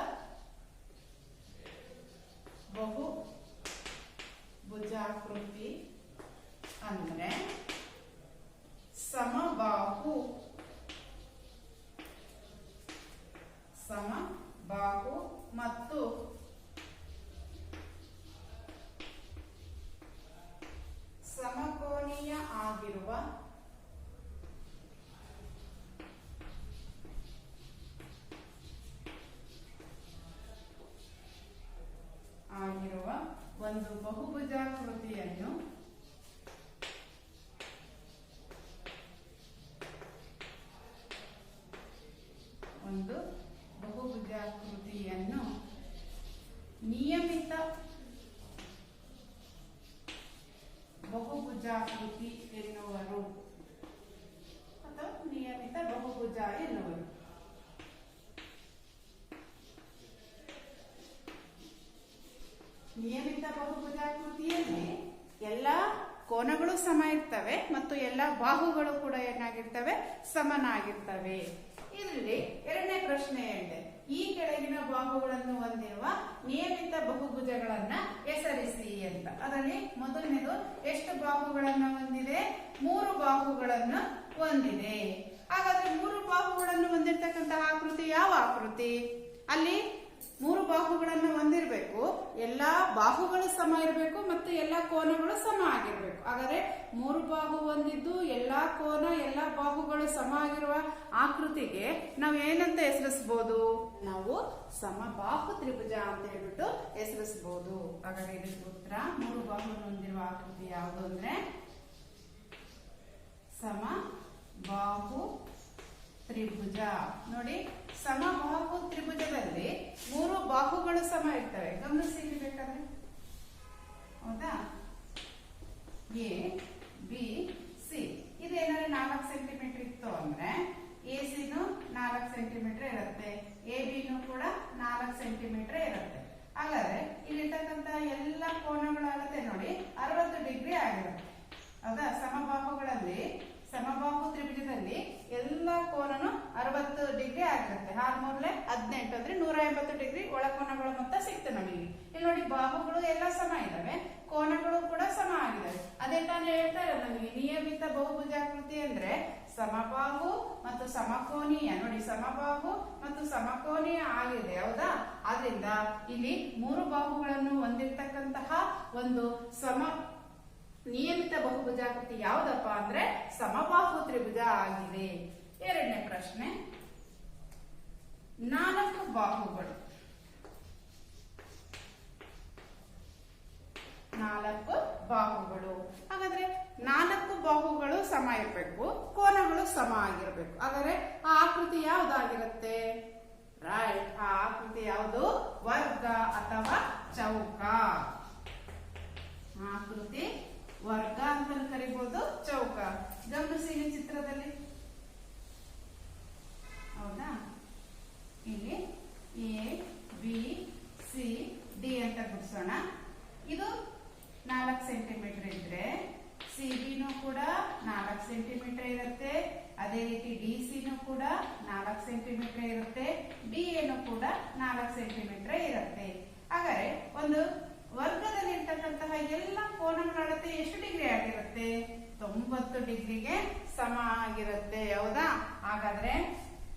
ಬಹುಭುಜಾಕೃತಿ ಅಂದ್ರೆ ಸಮಬಾಹು ಮತ್ತು ಸಮಕೋನೀಯ ಆಗಿರುವ ಒಂದು ಬಹುಭುಜಾಕೃತಿಯನ್ನು ನಿಯಮಿತ ಬಹುಭುಜಾಕೃತಿ ಎನ್ನುವರು ಅಥವಾ ನಿಯಮಿತ ಬಹುಭುಜ ಎನ್ನುವರು. ನಿಯಮಿತ ಬಹುಭುಜಾಕೃತಿಯಲ್ಲಿ ಎಲ್ಲ ಕೋನಗಳು ಸಮ ಇರ್ತವೆ ಮತ್ತು ಎಲ್ಲ ಬಾಹುಗಳು ಕೂಡ ಏನಾಗಿರ್ತವೆ, ಸಮನಾಗಿರ್ತವೆ. ಇದರಲ್ಲಿ ಎರಡನೇ ಪ್ರಶ್ನೆ ಹೇಳಿದೆ, ಈ ಕೆಳಗಿನ ಬಾಹುಗಳನ್ನು ಹೊಂದಿರುವ ನಿಯಮಿತ ಬಹುಭುಜಗಳನ್ನ ಹೆಸರಿಸಿ ಅಂತ. ಅದರಲ್ಲಿ ಮೊದಲನೇದು ಎಷ್ಟು ಬಾಹುಗಳನ್ನು ಹೊಂದಿದೆ? 3 ಬಾಹುಗಳನ್ನು ಹೊಂದಿದೆ. ಹಾಗಾದ್ರೆ 3 ಬಾಹುಗಳನ್ನು ಹೊಂದಿರತಕ್ಕಂತಹ ಆಕೃತಿ ಯಾವ ಆಕೃತಿ? ಅಲ್ಲಿ 3 ಬಾಹುಗಳನ್ನು ಹೊಂದಿರಬೇಕು, ಎಲ್ಲಾ ಬಾಹುಗಳು ಸಮ ಇರಬೇಕು ಮತ್ತು ಎಲ್ಲಾ ಕೋನಗಳು ಸಮ ಆಗಿರ್ಬೇಕು. ಹಾಗಾದ್ರೆ 3 ಬಾಹು ಹೊಂದಿದ್ದು ಎಲ್ಲಾ ಕೋನ ಎಲ್ಲಾ ಬಾಹುಗಳು ಸಮ ಆಗಿರುವ ಆಕೃತಿಗೆ ನಾವು ಏನಂತ ಹೆಸರಿಸಬಹುದು? ನಾವು ಸಮಬಾಹು ತ್ರಿಭುಜ ಅಂತ ಹೇಳ್ಬಿಟ್ಟು ಹೆಸರಿಸಬಹುದು. ಹಾಗಾದ್ರೆ ಇದಕ್ಕೆ ಉತ್ತರ 3 ಬಾಹುಗಳನ್ನು ಹೊಂದಿರುವ ಆಕೃತಿ ಯಾವುದು ಅಂದ್ರೆ ಸಮಬಾಹು ತ್ರಿಭುಜ. ನೋಡಿ, ಸಮಬಾಹು ತ್ರಿಭುಜದಲ್ಲಿ 3 ಬಾಹುಗಳು ಸಮ ಇರ್ತವೆ. ಗಮನಿಸಿ ಬೇಕಾದ್ರೆ, ಹೌದಾ? ಎ ಬಿ ಸಿ ಇದೇನಾದ್ರೆ 4 ಸೆಂಟಿಮೀಟರ್ ಇತ್ತು ಅಂದ್ರೆ ಎಸಿನು 4 ಸೆಂಟಿಮೀಟರ್ ಇರುತ್ತೆ, ಎ ಬಿನು ಕೂಡ 4 ಸೆಂಟಿಮೀಟರ್ ಇರುತ್ತೆ. ಹಾಗಾದ್ರೆ ಇಲ್ಲಿರ್ತಕ್ಕಂತ ಎಲ್ಲ ಕೋನಗಳಾಗುತ್ತೆ ನೋಡಿ 60 ಡಿಗ್ರಿ ಆಗಿರುತ್ತೆ. ಹೌದಾ? ಸಮಬಾಹು ತ್ರಿಭುಜದಲ್ಲಿ ಎಲ್ಲ ಕೋನನು 60 ಡಿಗ್ರಿ ಆಗಿರುತ್ತೆ. 6 3 18 ಅಂದ್ರೆ 180 ಡಿಗ್ರಿ ಒಳಕೋನಗಳು ಮೊತ್ತ ಸಿಕ್ತು ನಮಗೆ. ಇಲ್ಲಿ ನೋಡಿ, ಬಾಹುಗಳು ಎಲ್ಲ ಸಮ ಇದಾವೆ, ಕೋನಗಳು ಕೂಡ ಸಮ ಆಗಿದಾವೆ. ಅದೇ ತಾನೇ ಹೇಳ್ತಾರೆ ನಮಗೆ ನಿಯಮಿತ ಬಹುಭುಜಾಕೃತಿ ಅಂದ್ರೆ ಸಮಬಾಹು ಮತ್ತು ಸಮಕೋನೀಯ. ನೋಡಿ, ಸಮಬಾಹು ಮತ್ತು ಸಮಕೋನೀಯ ಆಗಿದೆ, ಹೌದಾ? ಆದ್ರಿಂದ ಇಲ್ಲಿ 3 ಬಾಹುಗಳನ್ನು ಹೊಂದಿರತಕ್ಕಂತಹ ಒಂದು ನಿಯಮಿತ ಬಹುಭುಜಾಕೃತಿ ಯಾವುದಪ್ಪ ಅಂದ್ರೆ ಸಮಬಾಹು ತ್ರಿಭುಜ ಆಗಿದೆ. ಎರಡನೇ ಪ್ರಶ್ನೆ, 4 ಬಾಹುಗಳು. 4 ಬಾಹುಗಳು. ಹಾಗಾದ್ರೆ 4 ಬಾಹುಗಳು ಸಮ ಇರಬೇಕು, ಕೋನಗಳು ಸಮ ಆಗಿರಬೇಕು. ಹಾಗಾದ್ರೆ ಆ ಆಕೃತಿ ಯಾವ್ದಾಗಿರುತ್ತೆ? ರೈಟ್, ಆ ಆಕೃತಿ ಯಾವುದು? ವರ್ಗ ಅಥವಾ ಚೌಕ. ಆಕೃತಿ ವರ್ಗ ಅಂತ ಕರಿಬಹುದು, ಚೌಕ. ಗಮನಿಸಿ ಚಿತ್ರದಲ್ಲಿ, ಹೌದಾ? ಇಲ್ಲಿ ಎ ಬಿ ಸಿ ಡಿ ಅಂತ ಗುರ್ಸೋಣ. ಇದು 4 ಸೆಂಟಿಮೀಟರ್ ಇದ್ರೆ ಸಿ ಬಿನೂ ಕೂಡ 4 ಸೆಂಟಿಮೀಟರ್ ಇರುತ್ತೆ. ಅದೇ ರೀತಿ ಡಿ ಸಿನೂ ಕೂಡ 4 ಸೆಂಟಿಮೀಟರ್ ಇರುತ್ತೆ, ಡಿ ಎನು ಕೂಡ 4 ಸೆಂಟಿಮೀಟರ್ ಇರುತ್ತೆ. ಹಾಗಾದ್ರೆ ಒಂದು ವರ್ಗದಲ್ಲಿ ಇರ್ತಕ್ಕಂತಹ ಎಲ್ಲ ಕೋನಗಳ ಅಳತೆ ಎಷ್ಟು ಡಿಗ್ರಿ ಆಗಿರುತ್ತೆ? 90 ಡಿಗ್ರಿಗೆ ಸಮ ಆಗಿರುತ್ತೆ, ಹೌದಾ? ಹಾಗಾದ್ರೆ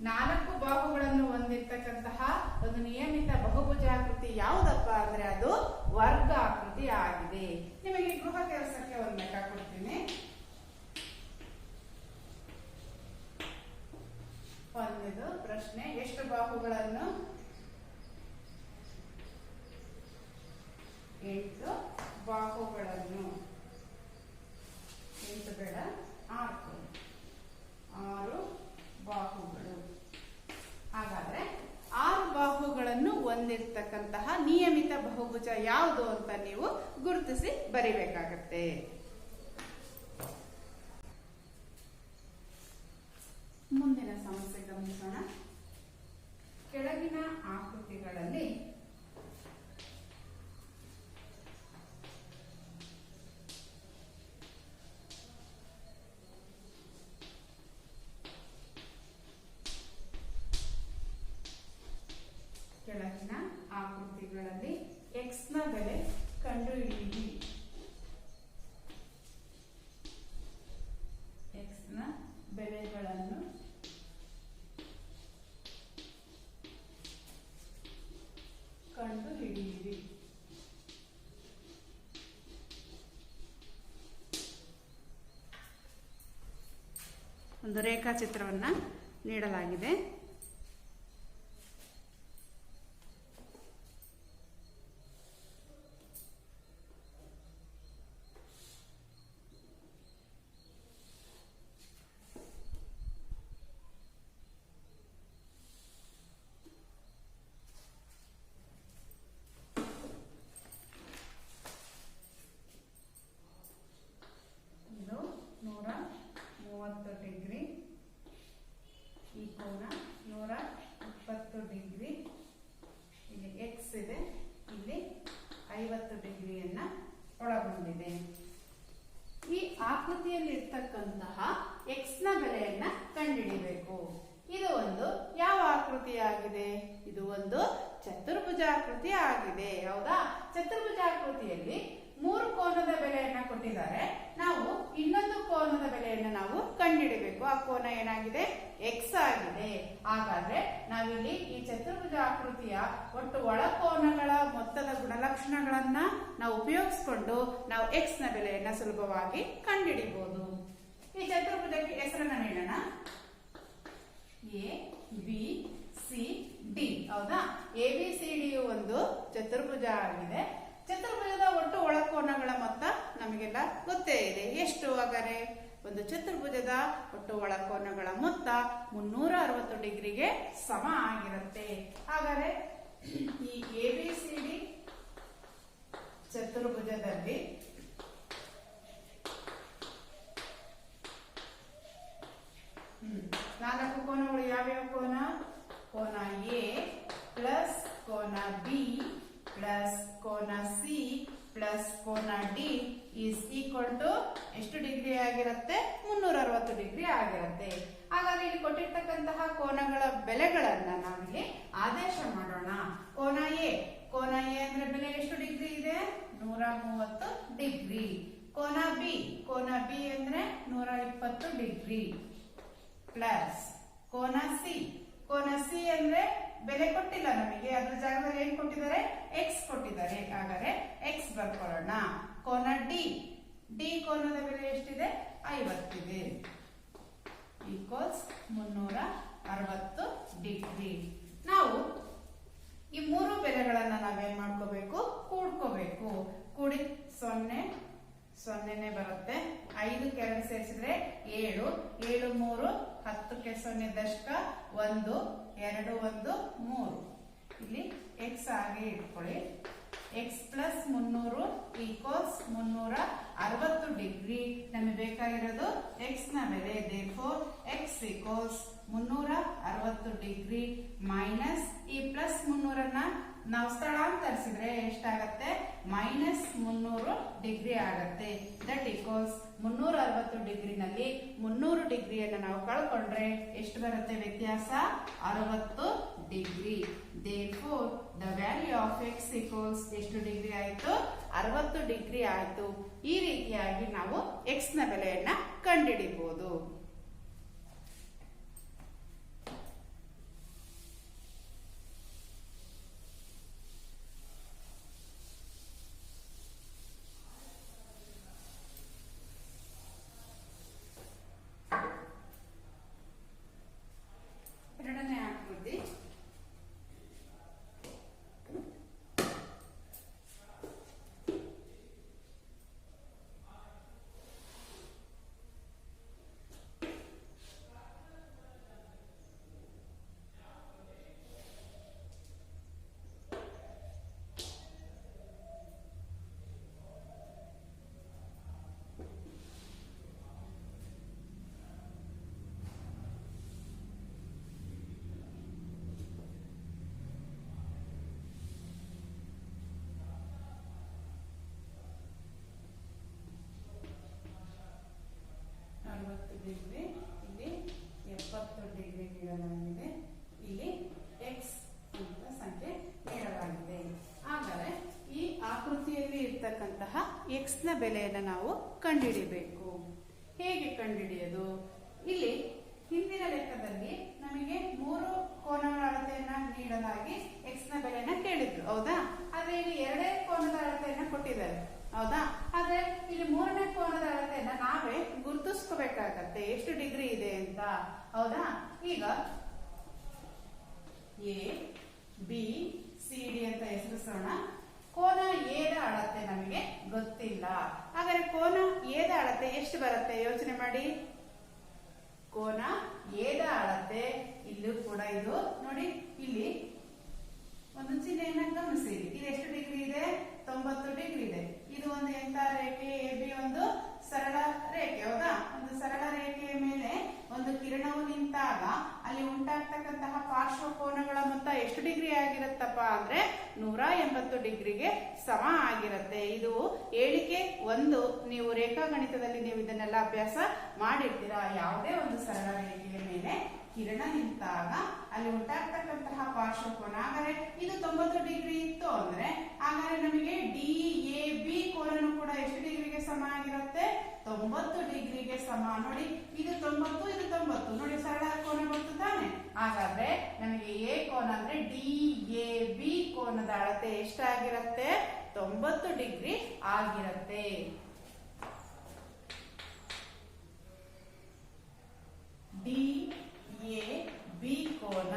4 ಬಾಹುಗಳನ್ನು ಹೊಂದಿರತಕ್ಕಂತಹ ಒಂದು ನಿಯಮಿತ ಬಹುಭುಜಾಕೃತಿ ಯಾವುದಪ್ಪ ಅಂದ್ರೆ ಅದು ವರ್ಗ ಆಕೃತಿ ಆಗಿದೆ. ನಿಮಗೆ ಗೃಹ ಕೆಲಸಕ್ಕೆ ಒಂದು ಲೆಕ್ಕ ಕೊಡ್ತೀನಿ. ಒಂದನೇದು ಪ್ರಶ್ನೆ, ಎಷ್ಟು ಬಾಹುಗಳನ್ನು? 8 ಬಾಹುಗಳನ್ನು. 8 ಬೇಡ, 6 ಬಾಹುಗಳು. ಹಾಗಾದ್ರೆ 6 ಬಾಹುಗಳನ್ನು ಹೊಂದಿರತಕ್ಕಂತಹ ನಿಯಮಿತ ಬಹುಭುಜ ಯಾವುದು ಅಂತ ನೀವು ಗುರುತಿಸಿ ಬರಿಬೇಕಾಗತ್ತೆ. ಸಮಸ್ಯೆ ಗಮನಿಸೋಣ. ಕೆಳಗಿನ ಆಕೃತಿಗಳಲ್ಲಿ x ನ ಬೆಲೆ ಕಂಡುಹಿಡಿಯಿರಿ. x ನ ಬೆಲೆಗಳನ್ನು ಕಂಡುಹಿಡಿಯಿರಿ. ಒಂದು ರೇಖಾಚಿತ್ರವನ್ನು ನೀಡಲಾಗಿದೆ. ಇದು 130 ಡಿಗ್ರಿ, ಈ ಕೋನ 120 ಡಿಗ್ರಿ, ಇಲ್ಲಿ ಎಕ್ಸ್ ಇದೆ, ಇಲ್ಲಿ 50 ಡಿಗ್ರಿಯನ್ನ ಒಳಗೊಂಡಿದೆ. ಈ ಆಕೃತಿಯಲ್ಲಿ ಇರ್ತಕ್ಕಂತಹ ಎಕ್ಸ್ ನ ಬೆಲೆಯನ್ನ ಕಂಡುಹಿಡಿಯಬೇಕು. ಇದು ಒಂದು ಯಾವ ಆಕೃತಿಯಾಗಿದೆ? ಇದು ಒಂದು ಚತುರ್ಭುಜಾಕೃತಿ ಆಗಿದೆ. ಹೌದಾ? ಚತುರ್ಭುಜಾಕೃತಿಯಲ್ಲಿ 3 ಕೋನದ ಬೆಲೆಯನ್ನ ಕೊಟ್ಟಿದ್ದಾರೆ. ನಾವು ಇನ್ನೊಂದು ಕೋನದ ಬೆಲೆಯನ್ನು ನಾವು ಕಂಡುಹಿಡಿಯಬೇಕು. ಆ ಕೋನ ಏನಾಗಿದೆ? ಎಕ್ಸ್ ಆಗಿದೆ. ಹಾಗಾದ್ರೆ ನಾವಿಲ್ಲಿ ಈ ಚತುರ್ಭುಜಾಕೃತಿಯ ಒಟ್ಟು ಒಳಕೋನಗಳ ಮೊತ್ತದ ಗುಣಲಕ್ಷಣಗಳನ್ನ ನಾವು ಉಪಯೋಗಿಸಿಕೊಂಡು ನಾವು ಎಕ್ಸ್ ನ ಬೆಲೆಯನ್ನ ಸುಲಭವಾಗಿ ಕಂಡುಹಿಡಿಯಬಹುದು. ಈ ಚತುರ್ಭುಜಕ್ಕೆ ಹೆಸರನ್ನ ನೀಡೋಣ. A B C D. ಹೌದಾ? ಎ ಬಿ ಸಿ ಡಿ ಒಂದು ಚತುರ್ಭುಜ ಆಗಿದೆ. ಚತುರ್ಭುಜದ ಒಟ್ಟು ಒಳಕೋನಗಳ ಮೊತ್ತ ನಮಗೆಲ್ಲ ಗೊತ್ತೇ ಇದೆ. ಎಷ್ಟು ಹಾಗಾದ್ರೆ? ಒಂದು ಚತುರ್ಭುಜದ ಒಟ್ಟು ಒಳಕೋನಗಳ ಮೊತ್ತ 360 ಡಿಗ್ರಿಗೆ ಸಮ ಆಗಿರುತ್ತೆ. ಹಾಗಾದ್ರೆ ಈ ಎ ಬಿ ಸಿ ಡಿ ಚತುರ್ಭುಜದಲ್ಲಿ ನಾಲ್ಕು ಕೋನಗಳು ಯಾವ್ಯಾವ ಕೋನ? ಕೋನ ಎ ಪ್ಲಸ್ ಕೋನ ಬಿ ಪ್ಲಸ್ ಕೋನ ಸಿ ಪ್ಲಸ್ ಕೋನ ಡಿ ಈಸ್ ಈಕ್ವಲ್ ಟು ಎಷ್ಟು ಡಿಗ್ರಿ ಆಗಿರುತ್ತೆ? 360 ಡಿಗ್ರಿ ಆಗಿರುತ್ತೆ. ಹಾಗಾಗಿ ಇಲ್ಲಿ ಕೊಟ್ಟಿರ್ತಕ್ಕಂತಹ ಕೋನಗಳ ಬೆಲೆಗಳನ್ನ ನಾವಿಲ್ಲಿ ಆದೇಶ ಮಾಡೋಣ. ಕೋನ ಎ ಅಂದ್ರೆ ಬೆಲೆ ಎಷ್ಟು ಡಿಗ್ರಿ ಇದೆ? 130 ಡಿಗ್ರಿ. ಕೋನ ಬಿ ಅಂದ್ರೆ 120 ಡಿಗ್ರಿ ಪ್ಲಸ್ ಕೋನ ಸಿ ಅಂದ್ರೆ ಬೆಲೆ ಕೊಟ್ಟಿಲ್ಲ ನಮಗೆ, ಅದ್ರ ಜಾಗದಲ್ಲಿ ಏನ್ ಕೊಟ್ಟಿದ್ದಾರೆ? ಎಕ್ಸ್ ಕೊಟ್ಟಿದ್ದಾರೆ. ಹಾಗಾದ್ರೆ ಎಕ್ಸ್ ಬರ್ಕೊಳ್ಳೋಣ. ಕೋನ ಡಿ ಕೋನದ ಬೆಲೆ ಎಷ್ಟಿದೆ? 50 ಇದೆ. Equals 360 degree. ನಾವು ಈ 3 ಬೆಲೆಗಳನ್ನ ನಾವೇನ್ ಮಾಡ್ಕೋಬೇಕು? ಕೂಡ್ಕೋಬೇಕು. ಕೂಡಿ 0 ಬರುತ್ತೆ. 5ಕ್ಕೆ 2 ಸೇರಿಸಿದ್ರೆ 7, 7 3 10ಕ್ಕೆ 0 ದಶಕ 1 2 1 3. ಇಲ್ಲಿ ಎಕ್ಸ್ ಆಗಿ ಇಟ್ಕೊಳ್ಳಿ. X plus 300 equals 360 degree. ನಮಗೆ ಬೇಕಾಗಿರೋದು ಎಕ್ಸ್ ನ ಬೆಲೆ. Therefore X equals 360 degree minus ಈ ಪ್ಲಸ್ 300 ನಾವು ಸ್ಥಳಾಂತರಿಸಿದ್ರೆ ಎಷ್ಟಾಗತ್ತೆ? ಮೈನಸ್ 300 ಡಿಗ್ರಿ ಆಗತ್ತೆ. ದಟ್ ಈಕ್ವಲ್ಸ್ 360 ಡಿಗ್ರಿನಲ್ಲಿ 300 ಡಿಗ್ರಿಯನ್ನು ನಾವು ಕಳ್ಕೊಂಡ್ರೆ ಎಷ್ಟು ಬರುತ್ತೆ ವ್ಯತ್ಯಾಸ? 60 degree. Therefore the value of X equals ಎಷ್ಟು ಡಿಗ್ರಿ ಆಯ್ತು? 60 ಡಿಗ್ರಿ ಆಯ್ತು. ಈ ರೀತಿಯಾಗಿ ನಾವು ಎಕ್ಸ್ ನ ಬೆಲೆಯನ್ನ ಕಂಡುಹಿಡಿಯಬಹುದು. ಎರಡನೇ ಆಕೃತಿ. ಡಿಗ್ರಿ, ಇಲ್ಲಿ 70 ಡಿಗ್ರಿ ನೀಡಲಾಗಿದೆ, ಇಲ್ಲಿ ಎಕ್ಸ್ ಅಂತ ಸಂಖ್ಯೆ ನೀಡಲಾಗಿದೆ. ಹಾಗಾದರೆ ಈ ಆಕೃತಿಯಲ್ಲಿ ಇರ್ತಕ್ಕಂತಹ ಎಕ್ಸ್ ನ ಬೆಲೆಯನ್ನು ನಾವು ಕಂಡುಹಿಡಿಯಬೇಕು. ಹೇಗೆ ಕಂಡುಹಿಡಿಯೋದು? ಇಲ್ಲಿ ಹಿಂದಿನ ಲೆಕ್ಕದಲ್ಲಿ ನಮಗೆ 3 ಕೋನಗಳ ಅಳತೆಯನ್ನ ನೀಡಲಾಗಿ ಎಕ್ಸ್ ನ ಬೆಲೆಯನ್ನ ಕೇಳಿದ್ರು, ಹೌದಾ? ಆದ್ರೆ ಇಲ್ಲಿ 2 ಕೋನದ ಅಳತೆಯನ್ನ ಕೊಟ್ಟಿದ್ದಾರೆ, ಹೌದಾ? ಆದ್ರೆ ಇಲ್ಲಿ 3ನೇ ಕೋನದ ಅಳತೆಯನ್ನ ನಾವೇ ಗುರುತಿಸ್ಕೋಬೇಕಾಗತ್ತೆ, ಎಷ್ಟು ಡಿಗ್ರಿ ಇದೆ ಅಂತ, ಹೌದಾ? ಈಗ ಎ ಬಿ ಸಿ ಡಿ ಅಂತ ಹೆಸರಿಸೋಣ. ಕೋನ ಎದ ಅಳತೆ ನಮಗೆ ಗೊತ್ತಿಲ್ಲ. ಹಾಗಾದ್ರೆ ಕೋನ ಎದ ಅಳತೆ ಎಷ್ಟು ಬರುತ್ತೆ ಯೋಚನೆ ಮಾಡಿ. ಕೋನ ಎದ ಅಳತೆ ಇಲ್ಲೂ ಕೂಡ ಇದು ನೋಡಿ, ಇಲ್ಲಿ ಒಂದು ಚಿಹ್ನೆಯನ್ನ ಗಮನಿಸಿ. ಇದು ಎಷ್ಟು ಡಿಗ್ರಿ ಇದೆ? 90 ಡಿಗ್ರಿ ಇದೆ. ಇದು ಒಂದು ಎಂತ ರೇಖೆ? ಎ ಬಿ ಒಂದು ಸರಳ ರೇಖೆ, ಹೌದಾ? ಒಂದು ಸರಳ ರೇಖೆಯ ಮೇಲೆ ಒಂದು ಕಿರಣವು ನಿಂತಾಗ ಅಲ್ಲಿ ಉಂಟಾಗ್ತಕ್ಕಂತಹ ಪಾರ್ಶ್ವ ಕೋನಗಳ ಮೊತ್ತ ಎಷ್ಟು ಡಿಗ್ರಿ ಆಗಿರುತ್ತಪ್ಪ ಅಂದ್ರೆ 180 ಡಿಗ್ರಿಗೆ ಸಮ ಆಗಿರುತ್ತೆ. ಇದು ಹೇಳಿಕೆ 1. ನೀವು ರೇಖಾಗಣಿತದಲ್ಲಿ ನೀವು ಇದನ್ನೆಲ್ಲ ಅಭ್ಯಾಸ ಮಾಡಿರ್ತೀರಾ. ಯಾವುದೇ ಒಂದು ಸರಳ ರೇಖೆಯ ಮೇಲೆ ಕಿರಣ ನಿಂತಾಗ ಅಲ್ಲಿ ಉಂಟಾಗ್ತಕ್ಕಂತಹ ಪಾರ್ಶ್ವಕೋನ, ಹಾಗಾದ್ರೆ ಇದು 90 ಡಿಗ್ರಿ ಇತ್ತು ಅಂದ್ರೆ ಹಾಗಾದ್ರೆ ನಮಗೆ ಡಿ ಎ ಬಿ ಕೋನನು ಕೂಡ ಎಷ್ಟು ಡಿಗ್ರಿಗೆ ಸಮ ಆಗಿರುತ್ತೆ? 90 ಡಿಗ್ರಿಗೆ ಸಮ. ನೋಡಿ, ಇದು 90, ಇದು 90. ನೋಡಿ, ಸರಳ ಕೋನ ಗೊತ್ತು ತಾನೆ? ಹಾಗಾದ್ರೆ ನಮಗೆ ಎ ಕೋನ ಅಂದ್ರೆ ಡಿ ಎ ಬಿ ಕೋನದ ಅಳತೆ ಎಷ್ಟಾಗಿರುತ್ತೆ? 90 ಡಿಗ್ರಿ ಆಗಿರುತ್ತೆ. ಡಿ ಎ ಬಿ ಕೋನ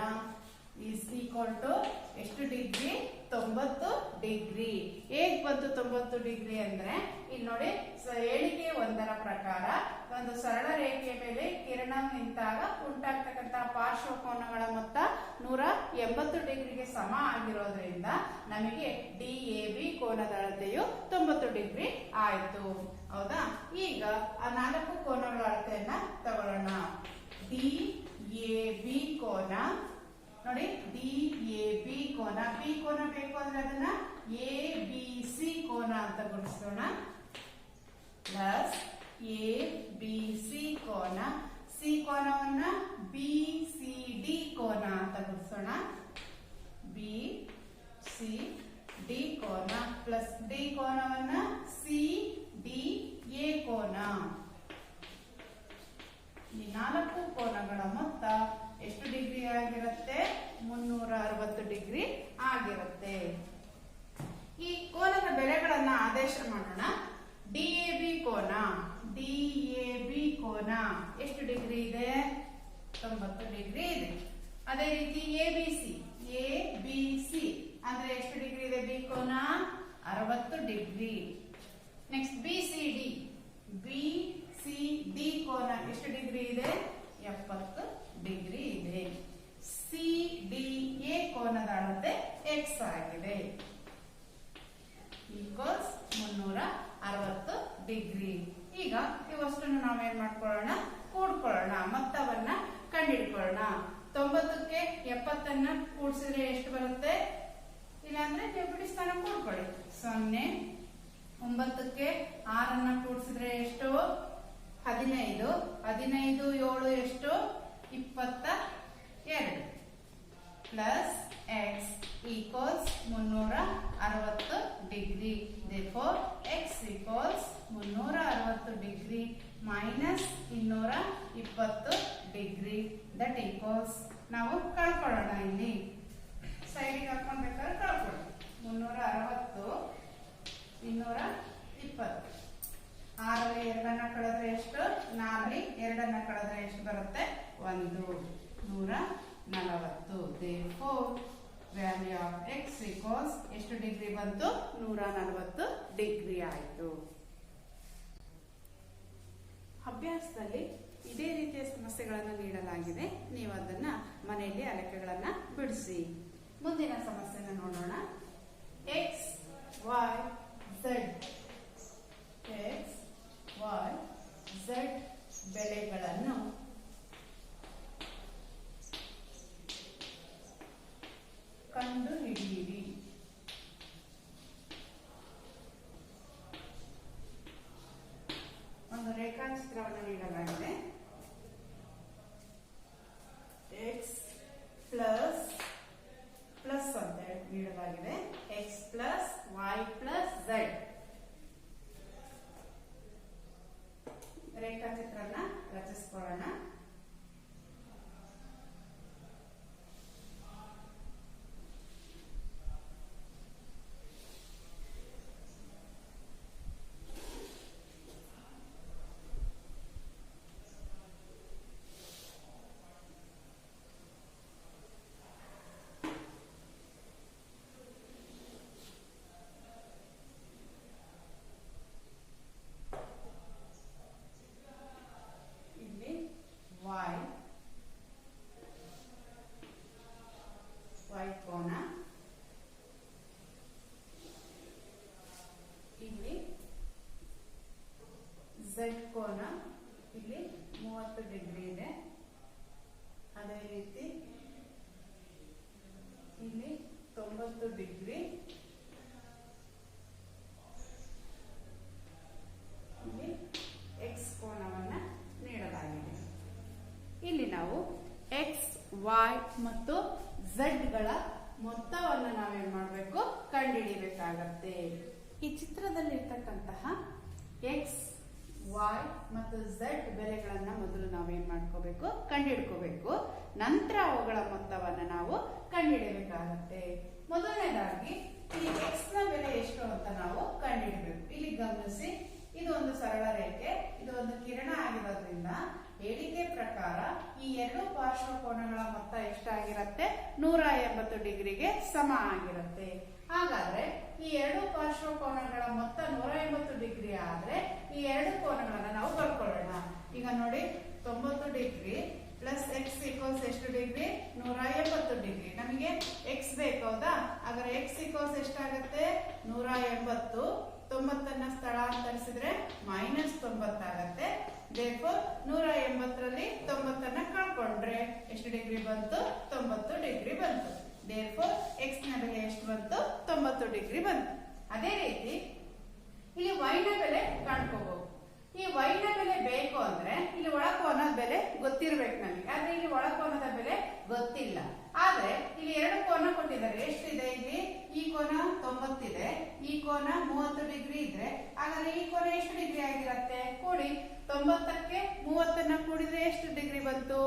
ಈಸ್ ಈಕ್ವಲ್ ಟು ಎಷ್ಟು ಡಿಗ್ರಿ? 90 ಡಿಗ್ರಿ. ಹೇಗ್ ಬಂತು 90 ಡಿಗ್ರಿ ಅಂದ್ರೆ ಇಲ್ಲಿ ನೋಡಿ, ಹೇಳಿಕೆ 1ರ ಪ್ರಕಾರ ಒಂದು ಸರಳ ರೇಖೆಯ ಮೇಲೆ ಕಿರಣ ನಿಂತಾಗ ಉಂಟಾಗ್ತಕ್ಕಂತಹ ಪಾರ್ಶ್ವ ಕೋನಗಳ ಮೊತ್ತ 180 ಡಿಗ್ರಿಗೆ ಸಮ ಆಗಿರೋದ್ರಿಂದ ನಮಗೆ ಡಿ ಎ ಬಿ ಕೋನದ ಅಳತೆಯು 90 ಡಿಗ್ರಿ ಆಯ್ತು, ಹೌದಾ? ಈಗ ಆ 4 ಕೋನಗಳ ಅಳತೆಯನ್ನ ತಗೊಳ್ಳೋಣ. ಡಿ ಎ ಬಿ ಕೋನ ನೋಡಿ, ಡಿ ಎ ಬಿ ಕೋನ, ಬಿ ಕೋನ ಬೇಕು ಅಂದ್ರೆ ಅದನ್ನ ಎ ಬಿ ಸಿ ಕೋನ ಅಂತ ಗುರುತಿಸೋಣ. ಪ್ಲಸ್ ಎ ಬಿ ಸಿ ಕೋನ, ಸಿ ಕೋನವನ್ನ ಬಿ ಸಿ ಡಿ ಕೋನ ಅಂತ ಗುರುತಿಸೋಣ. ಬಿ ಸಿ ಡಿ ಕೋನ ಪ್ಲಸ್ ಡಿ ಕೋನವನ್ನ ಸಿ ಡಿ ಎ ಕೋನ. ಈ 4 ಕೋನಗಳ ಮೊತ್ತ ಎಷ್ಟು ಡಿಗ್ರಿ ಆಗಿರುತ್ತೆ? 360 ಡಿಗ್ರಿ ಆಗಿರುತ್ತೆ. ಈ ಕೋನದ ಬೆಲೆಗಳನ್ನ ಆದೇಶ ಮಾಡೋಣ. ಡಿ ಎ ಬಿ ಕೋನ, ಡಿ ಎ ಬಿ ಕೋನ ಎಷ್ಟು ಡಿಗ್ರಿ ಇದೆ? 90 ಡಿಗ್ರಿ ಇದೆ. ಅದೇ ರೀತಿ A B C, A B C ಅಂದ್ರೆ ಎಷ್ಟು ಡಿಗ್ರಿ ಇದೆ? ಬಿ ಕೋನ 60 degree. Next B C D, B C D ಕೋನ ಎಷ್ಟು ಡಿಗ್ರಿ ಇದೆ? 70 ಡಿಗ್ರಿ ಇದೆ. ಸಿ ಡಿ ಎ ಕೋನದ ಅಳತೆ ಎಕ್ಸ್ ಆಗಿದೆ. Equals 360 degree. ಈಗ ಇವಷ್ಟನ್ನು ನಾವೇನ್ ಮಾಡ್ಕೊಳ್ಳೋಣ? ಕೂಡ್ಕೊಳ್ಳೋಣ, ಮೊತ್ತವನ್ನ ಕಂಡುಹಿಡ್ಕೊಳ್ಳೋಣ. 90ಕ್ಕೆ 70 ಕೂಡಿಸಿದ್ರೆ ಎಷ್ಟು ಬರುತ್ತೆ? ಇಲ್ಲಾಂದ್ರೆ ಡೆಪ್ಯೂಟಿ ಸ್ಥಾನ ಕೂಡ್ಕೊಳ್ಳಿ. 0. 9ಕ್ಕೆ 6 ಕೂಡಿಸಿದ್ರೆ ಎಷ್ಟು? 15. 15 7 ಎಷ್ಟು? 22 plus X equals 360 degree. therefore x equals 360 degree minus 220 degree. That equals ನಾವು ಕಳ್ಕೊಳ್ಳೋಣ. ಇಲ್ಲಿ ಸೈಡಿಗೆ ಹಾಕೊಂಡ್ಬೇಕಾದ್ರೆ ಕಳ್ಕೊಳ್ಳಿ. 360 220. 6ರಲ್ಲಿ 2 ಕಳೆದ್ರೆ ಎಷ್ಟು? 4ರಲ್ಲಿ 2 ಕಳೆದ್ರೆ ಎಷ್ಟು ಬರುತ್ತೆ? 1. 140. therefore value of X equals ಎಷ್ಟು ಡಿಗ್ರಿ ಬಂತು? 140 ಡಿಗ್ರಿ ಆಯಿತು. ಅಭ್ಯಾಸದಲ್ಲಿ ಇದೇ ರೀತಿಯ ಸಮಸ್ಯೆಗಳನ್ನು ನೀಡಲಾಗಿದೆ. ನೀವು ಅದನ್ನ ಮನೆಯಲ್ಲಿ ಲೆಕ್ಕಗಳನ್ನ ಬಿಡಿಸಿ. ಮುಂದಿನ ಸಮಸ್ಯೆನ ನೋಡೋಣ. X Y Z, X Y Z ಬೆಲೆಗಳನ್ನು ಕಂಡು ಹಿಡಿಯಿರಿ. ಒಂದು ರೇಖಾಚಿತ್ರವನ್ನು ನೀಡಲಾಗಿದೆ. ಪ್ಲಸ್ ಪ್ಲಸ್ ಅಂತ ನೀಡಲಾಗಿದೆ X plus Y plus Z. ರೇಖಾಚಿತ್ರನ ರಚಿಸ್ಕೊಳ್ಳೋಣ. y ಕೋನ, ಇಲ್ಲಿ z ಕೋನ ಇಲ್ಲಿ 30 ಡಿಗ್ರಿ ಇದೆ. ಅದೇ ರೀತಿ ಇಲ್ಲಿ 90 ಡಿಗ್ರಿ, ಇಲ್ಲಿ x ಕೋನವನ್ನ ನೀಡಲಾಗಿದೆ. ಇಲ್ಲಿ ನಾವು x, y ಮತ್ತು z ಗಳ ಮೊತ್ತವನ್ನು ನಾವೇನ್ ಮಾಡಬೇಕು, ಕಂಡುಹಿಡಿಯಬೇಕಾಗತ್ತೆ. ಈ ಚಿತ್ರದಲ್ಲಿ ಇರ್ತಕ್ಕಂತಹ x, y ಮತ್ತು z ಬೆಲೆಗಳನ್ನ ಮೊದಲು ನಾವೇನ್ ಮಾಡ್ಕೋಬೇಕು, ಕಂಡುಹಿಡ್ಕೋಬೇಕು. ನಂತರ ಅವುಗಳ ಮೊತ್ತವನ್ನು ನಾವು ಕಂಡುಹಿಡಿಯಬೇಕಾಗತ್ತೆ. ಮೊದಲನೇದಾಗಿ ಈ x ನ ಬೆಲೆ ಎಷ್ಟು ಅಂತ ನಾವು ಕಂಡುಹಿಡಬೇಕು. ಇಲ್ಲಿ ಗಮನಿಸಿ, ಇದು ಒಂದು ಸರಳ ರೇಖೆ, ಇದು ಒಂದು ಕಿರಣ ಆಗಿರೋದ್ರಿಂದ ಹೇಳಿಕೆ ಪ್ರಕಾರ ಈ ಎರಡು ಪಾರ್ಶ್ವ ಕೋನಗಳ ಮೊತ್ತ ಎಷ್ಟಾಗಿರುತ್ತೆ, 180 ಡಿಗ್ರಿಗೆ ಸಮ ಆಗಿರುತ್ತೆ. ಹಾಗಾದ್ರೆ ಈ ಎರಡು ಪಾರ್ಶ್ವ ಕೋನಗಳ ಮೊತ್ತ 180 ಡಿಗ್ರಿ ಆದ್ರೆ ಈ ಎರಡು ಕೋನಗಳನ್ನ ನಾವು ಬರ್ಕೊಳ್ಳೋಣ. ಈಗ ನೋಡಿ, 90 ಡಿಗ್ರಿ ಪ್ಲಸ್ ಎಕ್ಸ್ ಈಕ್ವಲ್ಸ್ ಎಷ್ಟು ಡಿಗ್ರಿ, 180 ಡಿಗ್ರಿ. ನಮಗೆ ಎಕ್ಸ್ ಬೇಕು, ಹೌದಾ? ಹಾಗಾದ್ರೆ ಎಕ್ಸ್ ಈಕ್ವಲ್ಸ್ ಎಷ್ಟಾಗುತ್ತೆ, 180. 90 ಸ್ಥಳಾಂತರಿಸಿದ್ರೆ -90 ಆಗತ್ತೆ. ದೇರ್ಫೋರ್ 180ರಲ್ಲಿ 90 ಕಳ್ಕೊಂಡ್ರೆ ಎಷ್ಟು ಡಿಗ್ರಿ ಬಂತು, 90 ಡಿಗ್ರಿ ಬಂತು. ದೇರ್ಫೋರ್ ಎಕ್ಸ್ ನ ಬೆಲೆ ಎಷ್ಟು ಬಂತು, 90 ಡಿಗ್ರಿ ಬಂತು. ಅದೇ ರೀತಿ ಇಲ್ಲಿ y ನ ಬೆಲೆ ಕಂಡುಕೋಬಹುದು. ಈ y ನ ಬೆಲೆ ಬೇಕು ಅಂದ್ರೆ ಇಲ್ಲಿ ಒಳಕೋನದ ಬೆಲೆ ಗೊತ್ತಿರ್ಬೇಕು ನಮಗೆ. ಆದ್ರೆ ಇಲ್ಲಿ ಒಳಕೋನದ ಬೆಲೆ ಗೊತ್ತಿಲ್ಲ. ಆದ್ರೆ ಇಲ್ಲಿ ಎರಡು ಕೋನ ಕೊಟ್ಟಿದ್ದಾರೆ. ಎಷ್ಟಿದೆ ಇಲ್ಲಿ? ಈ ಕೋನ 90 ಇದೆ, ಈ ಕೋನ 30 ಡಿಗ್ರಿ ಇದ್ರೆ ಹಾಗಾದ್ರೆ ಈ ಕೋನ ಎಷ್ಟು ಡಿಗ್ರಿ ಆಗಿರತ್ತೆ? ಕೂಡಿ 90ಕ್ಕೆ 30ನ್ನ ಕೂಡಿದ್ರೆ ಎಷ್ಟು ಡಿಗ್ರಿ ಬಂತು?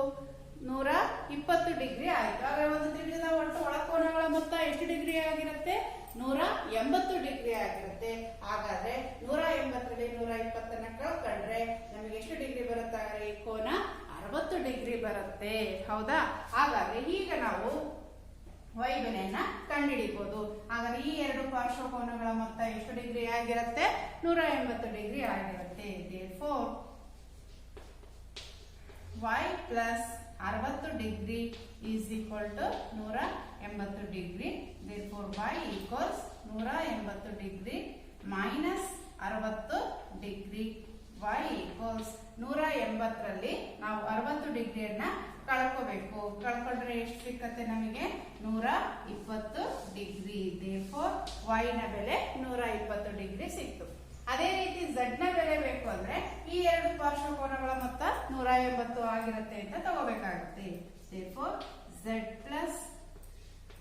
120 ಡಿಗ್ರಿ ಆಯ್ತು. ಹಾಗಾದ್ರೆ ಒಂದು ತ್ರಿಭುಜದ ಒಟ್ಟು ಒಳಕೋನಗಳ ಮೊತ್ತ ಎಷ್ಟು ಡಿಗ್ರಿ ಆಗಿರುತ್ತೆ? 180 ಡಿಗ್ರಿ ಆಗಿರುತ್ತೆ. ಹಾಗಾದ್ರೆ 180ರಲ್ಲಿ 120ನ್ನ ಕಳ್ಕೊಂಡ್ರೆ ನಮಗೆ ಎಷ್ಟು ಡಿಗ್ರಿ ಬರುತ್ತೆ? ಹಾಗಾದ್ರೆ ಈ ಕೋನ 60 ಡಿಗ್ರಿ ಬರುತ್ತೆ, ಹೌದಾ? ಹಾಗಾದ್ರೆ ಈಗ ನಾವು y ಬೆಲೆಯನ್ನ ಕಂಡುಹಿಡಿಬಹುದು. ಹಾಗಾದ್ರೆ ಈ ಎರಡು ಪಾರ್ಶ್ವ ಕೋನಗಳ ಮೊತ್ತ ಎಷ್ಟು ಡಿಗ್ರಿ ಆಗಿರುತ್ತೆ? 180 ಡಿಗ್ರಿ ಆಗಿರುತ್ತೆ. therefore y plus 60 degree is equal to 180 degree. therefore y equals 180 degree minus 60 degree. y equals 180ರಲ್ಲಿ ನಾವು 60 ಡಿಗ್ರಿಯನ್ನ ಕಳ್ಕೋಬೇಕು. ಕಳ್ಕೊಂಡ್ರೆ ಎಷ್ಟು ಸಿಕ್ಕತ್ತೆ ನಮಗೆ? 120 ಡಿಗ್ರಿ. therefore y ನ ಬೆಲೆ 120 ಡಿಗ್ರಿ ಸಿಕ್ತು. ಅದೇ ರೀತಿ z ನ ಬೆಲೆ ಬೇಕು ಅಂದ್ರೆ ಈ ಎರಡು ಪಾರ್ಶ್ವ ಕೋನಗಳ ಮೊತ್ತ 180 ಆಗಿರುತ್ತೆ ಅಂತ ತಗೋಬೇಕಾಗುತ್ತೆ. therefore z plus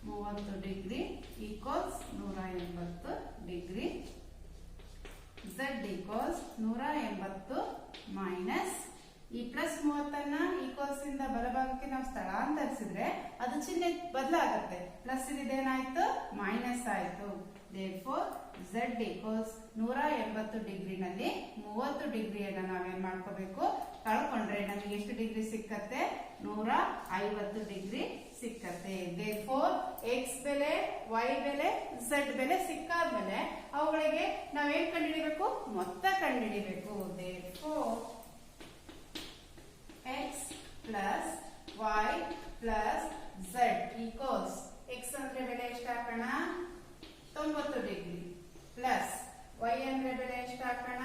30 degree equals 180 degree. z equals 180 minus ಈ ಪ್ಲಸ್ 30ನ್ನ ಈಕ್ವಲ್ಸ್ ಇಂದ ಬಲಭಾಗಕ್ಕೆ ನಾವು ಸ್ಥಳಾಂತರಿಸಿದ್ರೆ ಅದು ಚಿಹ್ನೆ ಬದಲಾಗುತ್ತೆ. ಪ್ಲಸ್ ಇದೇನಾಯ್ತು, ಮೈನಸ್ ಆಯ್ತು. therefore z ಈಕ್ವಲ್ಸ್ 180 ಡಿಗ್ರಿನಲ್ಲಿ 30 ಡಿಗ್ರಿಯನ್ನ ನಾವೇನ್ ಮಾಡ್ಕೋಬೇಕು, ಕಳ್ಕೊಂಡ್ರೆ ನಮಗೆ ಎಷ್ಟು ಡಿಗ್ರಿ ಸಿಕ್ಕತ್ತೆ? 150 ಡಿಗ್ರಿ ಸಿಕ್ಕತ್ತೆ. therefore x ಬೆಲೆ, y ಬೆಲೆ, z ಬೆಲೆ ಸಿಕ್ಕಾದ್ಮೇಲೆ ಅವುಗಳಿಗೆ ನಾವೇನ್ ಕಂಡುಹಿಡಿಬೇಕು? ಮೊತ್ತ ಕಂಡುಹಿಡಿಬೇಕು. therefore x plus y plus z equals x ಅಂದ್ರೆ ಬೆಲೆ ಎಷ್ಟು ಹಾಕೋಣ? 90 ಡಿಗ್ರಿ ಪ್ಲಸ್ y ಅಂದ್ರೆ ಬೆಲೆ ಎಷ್ಟು ಹಾಕೋಣ?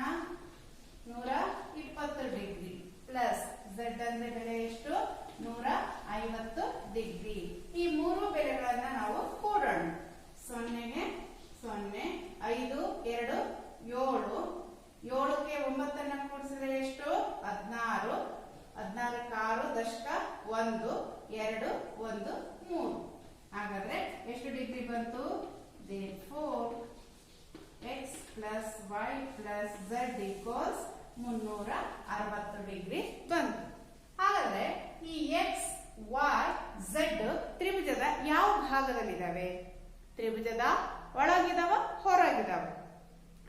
120 ಡಿಗ್ರಿ ಪ್ಲಸ್ z ಅಂದ್ರೆ ಬೆಲೆ ಎಷ್ಟು? 150 ಡಿಗ್ರಿ. ಈ ಮೂರು ಬೆಲೆಗಳನ್ನ ನಾವು ಕೂಡೋಣ. 0ಗೆ 0, 5, 2, 7. 7ಕ್ಕೆ 9ನ್ನ ಕೂಡಿಸಿದ್ರೆ ಎಷ್ಟು? 16. 16ಕ್ಕೆ 6 ದಶಕ 1 2 1 3. ಹಾಗಾದ್ರೆ ಎಷ್ಟು ಡಿಗ್ರಿ ಬಂತು? therefore x plus y plus z equals 360 degree ಬಂತು. ಹಾಗಾದ್ರೆ ಈ x y z ತ್ರಿಭುಜದ ಯಾವ ಭಾಗದಲ್ಲಿದ್ದಾವೆ? ತ್ರಿಭುಜದ ಒಳಗಿದಾವ, ಹೊರಗಿದಾವ?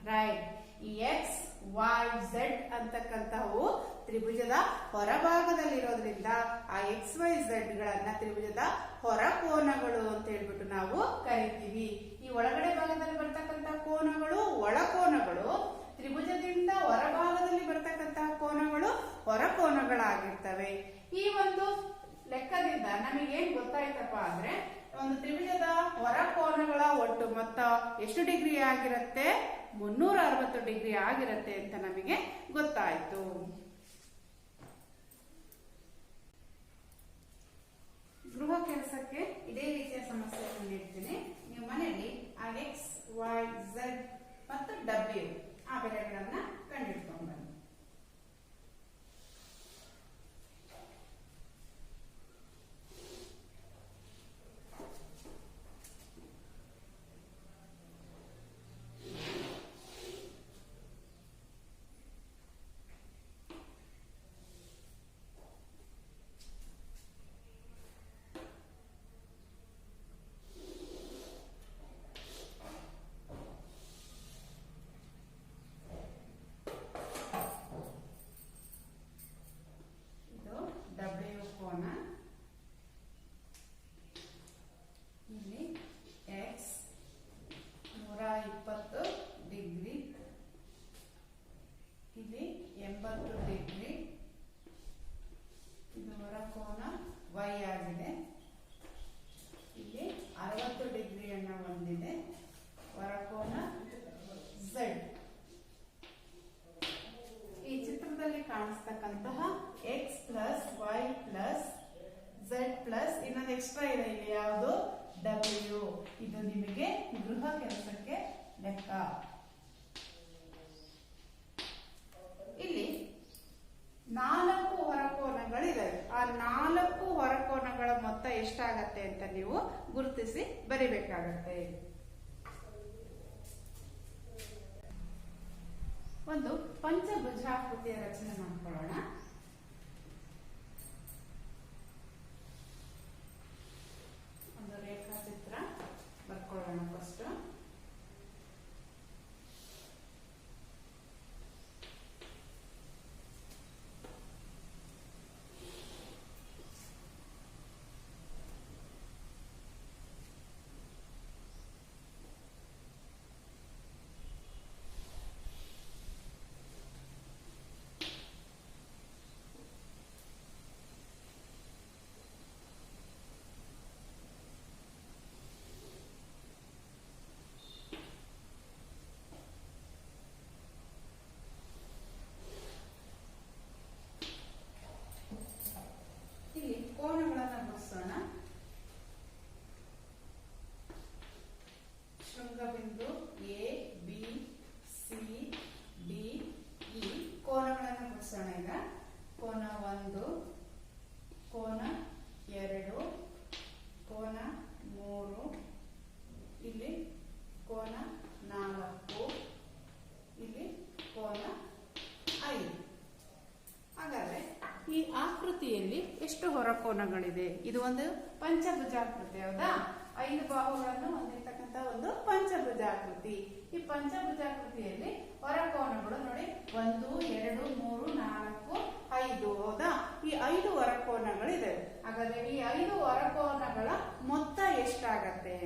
ರೈಟ್. ಈ x y z ಅಂತಕ್ಕಂಥವು ತ್ರಿಭುಜದ ಹೊರಭಾಗದಲ್ಲಿರೋದ್ರಿಂದ ಆ ಎಕ್ಸ್ ವೈ ಝೆಡ್ ಗಳನ್ನ ತ್ರಿಭುಜದ ಹೊರ ಕೋನಗಳು ಅಂತ ಹೇಳ್ಬಿಟ್ಟು ನಾವು ಕರಿತೀವಿ. ಈ ಒಳಗಡೆ ಭಾಗದಲ್ಲಿ ಬರ್ತಕ್ಕಂಥ ಕೋನಗಳು ಒಳ ಕೋನಗಳು, ತ್ರಿಭುಜದಿಂದ ಹೊರಭಾಗದಲ್ಲಿ ಬರ್ತಕ್ಕಂತಹ ಕೋನಗಳು ಹೊರ ಕೋನಗಳಾಗಿರ್ತವೆ. ಈ ಒಂದು ಲೆಕ್ಕದಿಂದ ನಮಗೇನ್ ಗೊತ್ತಾಯ್ತಪ್ಪ ಅಂದ್ರೆ ಒಂದು ತ್ರಿಭುಜದ ಹೊರ ಕೋನಗಳ ಒಟ್ಟು ಮೊತ್ತ ಎಷ್ಟು ಡಿಗ್ರಿ ಆಗಿರುತ್ತೆ? 360 ಡಿಗ್ರಿ ಆಗಿರುತ್ತೆ ಅಂತ ನಮಗೆ ಗೊತ್ತಾಯ್ತು. ಗೃಹ ಕೆಲಸಕ್ಕೆ ಇದೇ ರೀತಿಯ ಸಮಸ್ಯೆಯನ್ನು ನೀಡ್ತೀನಿ. ನೀವು ಮನೆಯಲ್ಲಿ ಆ ಎಕ್ಸ್ ವೈ ಝೆಡ್ ಮತ್ತು ಡಬ್ಲ್ಯೂ ಆ ಬೆಲೆಗಳನ್ನ ಕಂಡುಹಿಡ್ಕೊಂಡು ಬನ್ನಿ. ಇಲ್ಲಿ x 120 ಡಿಗ್ರಿ, ಇಲ್ಲಿ 80 ಡಿಗ್ರಿ, ಇದು ಹೊರ ಕೋನ y ಆಗಿದೆ. ಇಲ್ಲಿ 60 ಡಿಗ್ರಿಯನ್ನು ಹೊಂದಿದೆ ಹೊರ ಕೋನ z. ಈ ಚಿತ್ರದಲ್ಲಿ ಕಾಣಿಸ್ತಕ್ಕಂತಹ x plus y plus z plus ಇನ್ನೊಂದು ಎಕ್ಸ್ಟ್ರಾ ಇದೆ, ಇಲ್ಲಿ ಯಾವುದು? W. ಇದು ನಿಮಗೆ ಗೃಹ ಕೆಲಸಕ್ಕೆ ಲೆಕ್ಕ. ಇಲ್ಲಿ 4 ಹೊರಕೋನಗಳಿವೆ. ಆ 4 ಹೊರಕೋನಗಳ ಮೊತ್ತ ಎಷ್ಟಾಗತ್ತೆ ಅಂತ ನೀವು ಗುರುತಿಸಿ ಬರಿಬೇಕಾಗತ್ತೆ. ಒಂದು ಪಂಚಭುಜಾಕೃತಿಯ ರಚನೆ ಮಾಡ್ಕೊಳ್ಳೋಣ. ಒಂದು ರೇಖಾಚಿತ್ರ ಬರ್ಕೊಳ್ಳೋಣ ಫಸ್ಟ್. ಕೋನಗಳನ್ನು ಗುಣಿಸೋಣ. ಶೃಂಗಬಿಂದು A B C D E ಕೋನಗಳನ್ನು ಗುಣಿಸೋಣ. ಈಗ ಕೋನ 1, ಕೋನ 2, ಕೋನ 3, ಇಲ್ಲಿ ಕೋನ 4, ಇಲ್ಲಿ ಕೋನ 5. ಹಾಗಾದ್ರೆ ಈ ಆಕೃತಿಯಲ್ಲಿ ಎಷ್ಟು ಹೊರಕೋನಗಳಿದೆ? ಇದು ಒಂದು ಪಂಚಭುಜಾಕೃತಿ, ಹೌದಾ? 5 ಬಾಹುಗಳನ್ನು ಹೊಂದಿರತಕ್ಕಂತ ಒಂದು ಪಂಚಭುಜಾಕೃತಿ. ಈ ಪಂಚಭುಜಾಕೃತಿಯಲ್ಲಿ ಹೊರಕೋನಗಳು ನೋಡಿ 1 2 3 4 5, ಹೌದಾ? ಈ 5 ಹೊರಕೋನಗಳಿದೆ. ಹಾಗಾದ್ರೆ ಈ 5 ಹೊರಕೋನಗಳ ಮೊತ್ತ ಎಷ್ಟಾಗತ್ತೆ?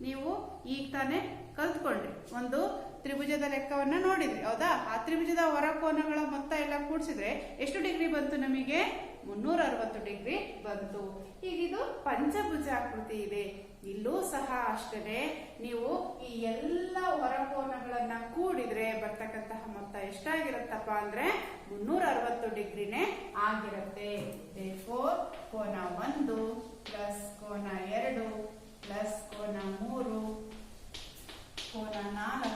ನೀವು ಈಗ ತಾನೇ ಕಲ್ತ್ಕೊಂಡ್ರಿ, ಒಂದು ತ್ರಿಭುಜದ ಲೆಕ್ಕವನ್ನ ನೋಡಿದ್ರಿ, ಹೌದಾ? ಆ ತ್ರಿಭುಜದ ಹೊರಕೋನಗಳ ಮೊತ್ತ ಎಲ್ಲ ಕೂಡಿಸಿದ್ರೆ ಎಷ್ಟು ಡಿಗ್ರಿ ಬಂತು? ನಮಗೆ 360 ಡಿಗ್ರಿ ಬಂತು. ಈಗ ಇದು ಪಂಚಭುಜಾಕೃತಿ ಇದೆ. ಇಲ್ಲೂ ಸಹ ಅಷ್ಟೇ, ನೀವು ಈ ಎಲ್ಲ ಹೊರಕೋನಗಳನ್ನ ಕೂಡಿದ್ರೆ ಬರ್ತಕ್ಕಂತಹ ಮೊತ್ತ ಎಷ್ಟಾಗಿರುತ್ತಪ್ಪ ಅಂದ್ರೆ 360 ಡಿಗ್ರಿನೇ ಆಗಿರುತ್ತೆ. ಕೋನ 1 ಪ್ಲಸ್ ಕೋನ 2 ಪ್ಲಸ್ ಕೋನ 3 ಕೋನ 4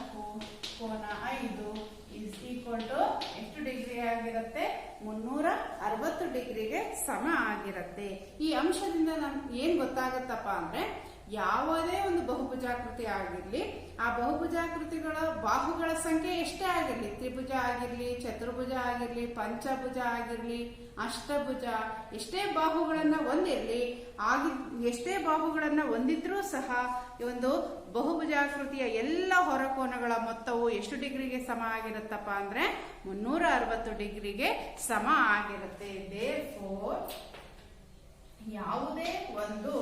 ಕೋನ 5 ಇಸ್ ಈಕ್ವಲ್ ಟು ಎಷ್ಟು ಡಿಗ್ರಿ ಆಗಿರುತ್ತೆ? 360 ಡಿಗ್ರಿಗೆ ಸಮ ಆಗಿರುತ್ತೆ. ಈ ಅಂಶದಿಂದ ನಮ್ಗೆ ಏನ್ ಗೊತ್ತಾಗತ್ತಪ್ಪ ಅಂದ್ರೆ, ಯಾವುದೇ ಒಂದು ಬಹುಭುಜಾಕೃತಿ ಆಗಿರ್ಲಿ, ಆ ಬಹುಭುಜಾಕೃತಿಗಳ ಬಾಹುಗಳ ಸಂಖ್ಯೆ ಎಷ್ಟೇ ಆಗಿರ್ಲಿ, ತ್ರಿಭುಜ ಆಗಿರ್ಲಿ, ಚತುರ್ಭುಜ ಆಗಿರ್ಲಿ, ಪಂಚಭುಜ ಆಗಿರ್ಲಿ, ಅಷ್ಟಭುಜ, ಎಷ್ಟೇ ಬಾಹುಗಳನ್ನ ಹೊಂದಿರ್ಲಿ, ಎಷ್ಟೇ ಬಾಹುಗಳನ್ನ ಹೊಂದಿದ್ರೂ ಸಹ ಈ ಒಂದು ಬಹುಭುಜಾಕೃತಿಯ ಎಲ್ಲ ಹೊರಕೋನಗಳ ಮೊತ್ತವು ಎಷ್ಟು ಡಿಗ್ರಿಗೆ ಸಮ ಆಗಿರುತ್ತಪ್ಪ ಅಂದ್ರೆ 360 ಡಿಗ್ರಿಗೆ ಸಮ ಆಗಿರುತ್ತೆ. ದೇರ್ಫೋರ್ ಯಾವುದೇ ಒಂದು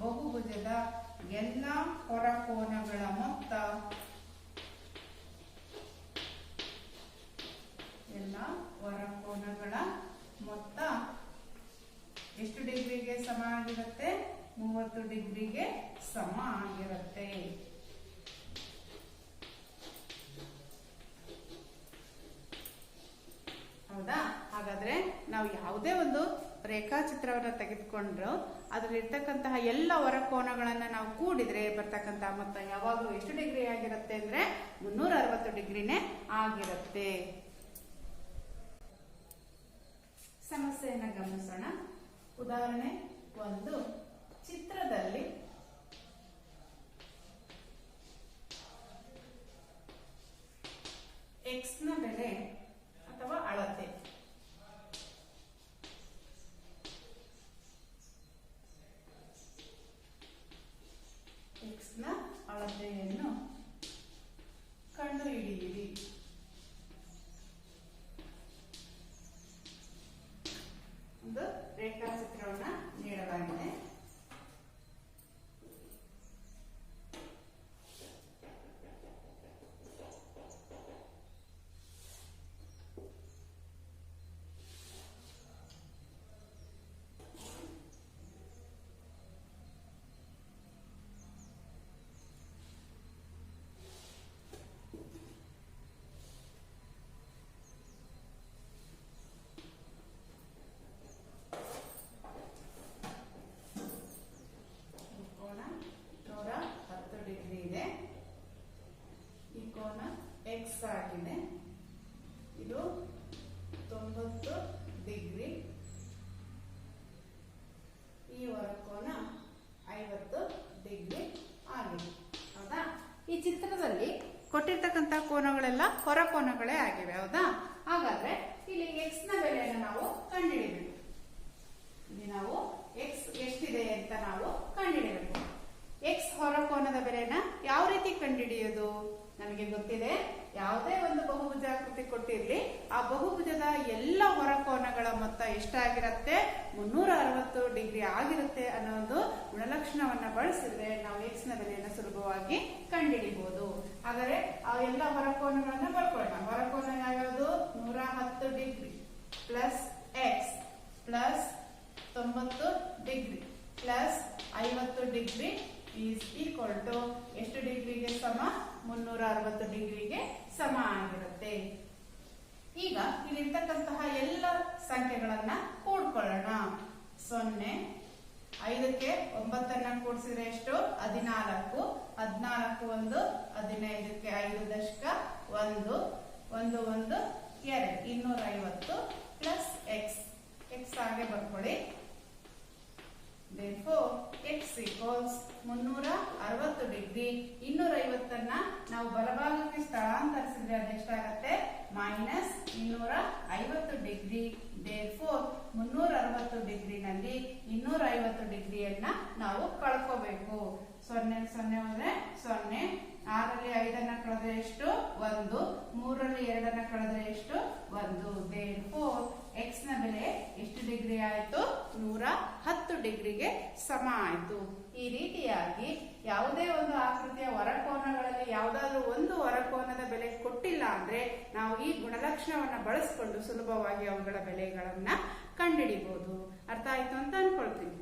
ಬಹುಭುಜದ ಎಲ್ಲ ಹೊರಕೋನಗಳ ಮೊತ್ತ ಎಷ್ಟು ಡಿಗ್ರಿಗೆ ಸಮ ಆಗಿರುತ್ತೆ? 30 ಡಿಗ್ರಿಗೆ ಸಮ ಆಗಿರುತ್ತೆ. ಹೌದಾ? ಹಾಗಾದ್ರೆ ನಾವು ಯಾವುದೇ ಒಂದು ರೇಖಾಚಿತ್ರವನ್ನ ತೆಗೆದುಕೊಂಡ್ರು ಅದರಲ್ಲಿರ್ತಕ್ಕಂತಹ ಎಲ್ಲ ಹೊರಕೋನಗಳನ್ನ ನಾವು ಕೂಡಿದ್ರೆ ಬರ್ತಕ್ಕಂತಹ ಮೊತ್ತ ಯಾವಾಗಲೂ ಎಷ್ಟು ಡಿಗ್ರಿ ಆಗಿರುತ್ತೆ ಅಂದ್ರೆ 360 ಡಿಗ್ರಿನೇ ಆಗಿರುತ್ತೆ. ಸಮಸ್ಯೆಯನ್ನ ಗಮನಿಸೋಣ. ಉದಾಹರಣೆ 1, ಚಿತ್ರದಲ್ಲಿ x ನ ಬೆಲೆ ಅಥವಾ ಅಳತೆ x ನ ಅಳತೆಯನ್ನು ಕಂಡುಹಿಡಿಯಿರಿ. ಒಂದು ರೇಖಾಚಿತ್ರವನ್ನ ನೀಡಲಾಗಿದೆ. x ಆಗಿದೆ. ಇದು 90 ಡಿಗ್ರಿ. ಈ ಹೊರಕೋನ 50 ಡಿಗ್ರಿ ಆಗಿದೆ. ಹೌದಾ? ಈ ಚಿತ್ರದಲ್ಲಿ ಕೊಟ್ಟಿರ್ತಕ್ಕಂಥ ಕೋನಗಳೆಲ್ಲ ಹೊರಕೋನಗಳೇ ಆಗಿವೆ. ಹೌದಾ? ಹಾಗಾದ್ರೆ ಇಲ್ಲಿ x ನ ಬೆಲೆಯನ್ನು ನಾವು ಕಂಡುಹಿಡಿಯಬೇಕು. ಇಲ್ಲಿ ನಾವು x ಎಷ್ಟಿದೆ ಅಂತ ನಾವು ಕಂಡುಹಿಡಿಯಬೇಕು. x ಹೊರಕೋನದ ಬೆಲೆನ ಯಾವ ರೀತಿ ಕಂಡುಹಿಡಿಯೋದು? ನಮಗೆ ಗೊತ್ತಿದೆ, ಯಾವುದೇ ಒಂದು ಬಹುಭುಜಾಕೃತಿ ಕೊಟ್ಟಿರ್ಲಿ, ಆ ಬಹುಭುಜದ ಎಲ್ಲ ಹೊರಕೋನಗಳ ಮೊತ್ತ ಎಷ್ಟಾಗಿರುತ್ತೆ? 360 ಡಿಗ್ರಿ ಆಗಿರುತ್ತೆ ಅನ್ನೋ ಒಂದು ಗುಣಲಕ್ಷಣವನ್ನ ಬಳಸಿದ್ರೆ ನಾವು x ನ ಬೆಲೆಯನ್ನು ಸುಲಭವಾಗಿ ಕಂಡುಹಿಡಿಬಹುದು. ಹಾಗಾದ್ರೆ ಆ ಎಲ್ಲ ಹೊರಕೋನಗಳನ್ನ ಬರ್ಕೊಳ್ಳೋಣ. ಹೊರಕೋನ ಯಾವ್ಯಾವುದು? 110 degree plus x plus 90 degree plus 50 degree is equal to ಎಷ್ಟು ಡಿಗ್ರಿಗೆ ಸಮ? 360 ಡಿಗ್ರಿಗೆ ಸಮ ಆಗಿರುತ್ತೆ. ಈಗ ಇಲ್ಲಿರ್ತಕ್ಕಂತಹ ಎಲ್ಲ ಸಂಖ್ಯೆಗಳನ್ನ ಕೂಡ್ಕೊಳ್ಳೋಣ. 0, 5ಕ್ಕೆ 9 ಕೂಡಿಸಿದ್ರೆ ಎಷ್ಟು? 14. 14 1, 15ಕ್ಕೆ 5 ದಶಕ 1, 1 1 2, 250 ಪ್ಲಸ್ x ಹಾಗೆ ಬರ್ಕೊಳ್ಳಿ. Therefore, x equals 360 degree. 250 ನಾವು ಬಲಭಾಗಕ್ಕೆ ಸ್ಥಳಾಂತರಿಸಿದ್ರೆ ಅದೆಷ್ಟಾಗತ್ತೆ? Minus 250 degree. Therefore, 360 ಡಿಗ್ರಿನಲ್ಲಿ 250 ಡಿಗ್ರಿಯನ್ನ ನಾವು ಕಳ್ಕೋಬೇಕು. 0 0 ಹೋದ್ರೆ 0. 6ರಲ್ಲಿ 5 ಕಳೆದ್ರೆ ಎಷ್ಟು? 1. 3ರಲ್ಲಿ 2 ಕಳೆದ್ರೆ ಎಷ್ಟು? 1. Therefore, x ನ ಬೆಲೆ ಎಷ್ಟು ಡಿಗ್ರಿ ಆಯಿತು? 110 ಡಿಗ್ರಿಗೆ ಸಮ ಆಯಿತು. ಈ ರೀತಿಯಾಗಿ ಯಾವುದೇ ಒಂದು ಆಕೃತಿಯ ಹೊರಕೋನಗಳಲ್ಲಿ ಯಾವುದಾದ್ರೂ ಒಂದು ಹೊರಕೋನದ ಬೆಲೆ ಕೊಟ್ಟಿಲ್ಲ ಅಂದ್ರೆ ನಾವು ಈ ಗುಣಲಕ್ಷಣವನ್ನ ಬಳಸಿಕೊಂಡು ಸುಲಭವಾಗಿ ಅವುಗಳ ಬೆಲೆಗಳನ್ನ ಕಂಡುಹಿಡಿಬಹುದು. ಅರ್ಥ ಆಯ್ತು ಅಂತ ಅನ್ಕೊಳ್ತೀನಿ.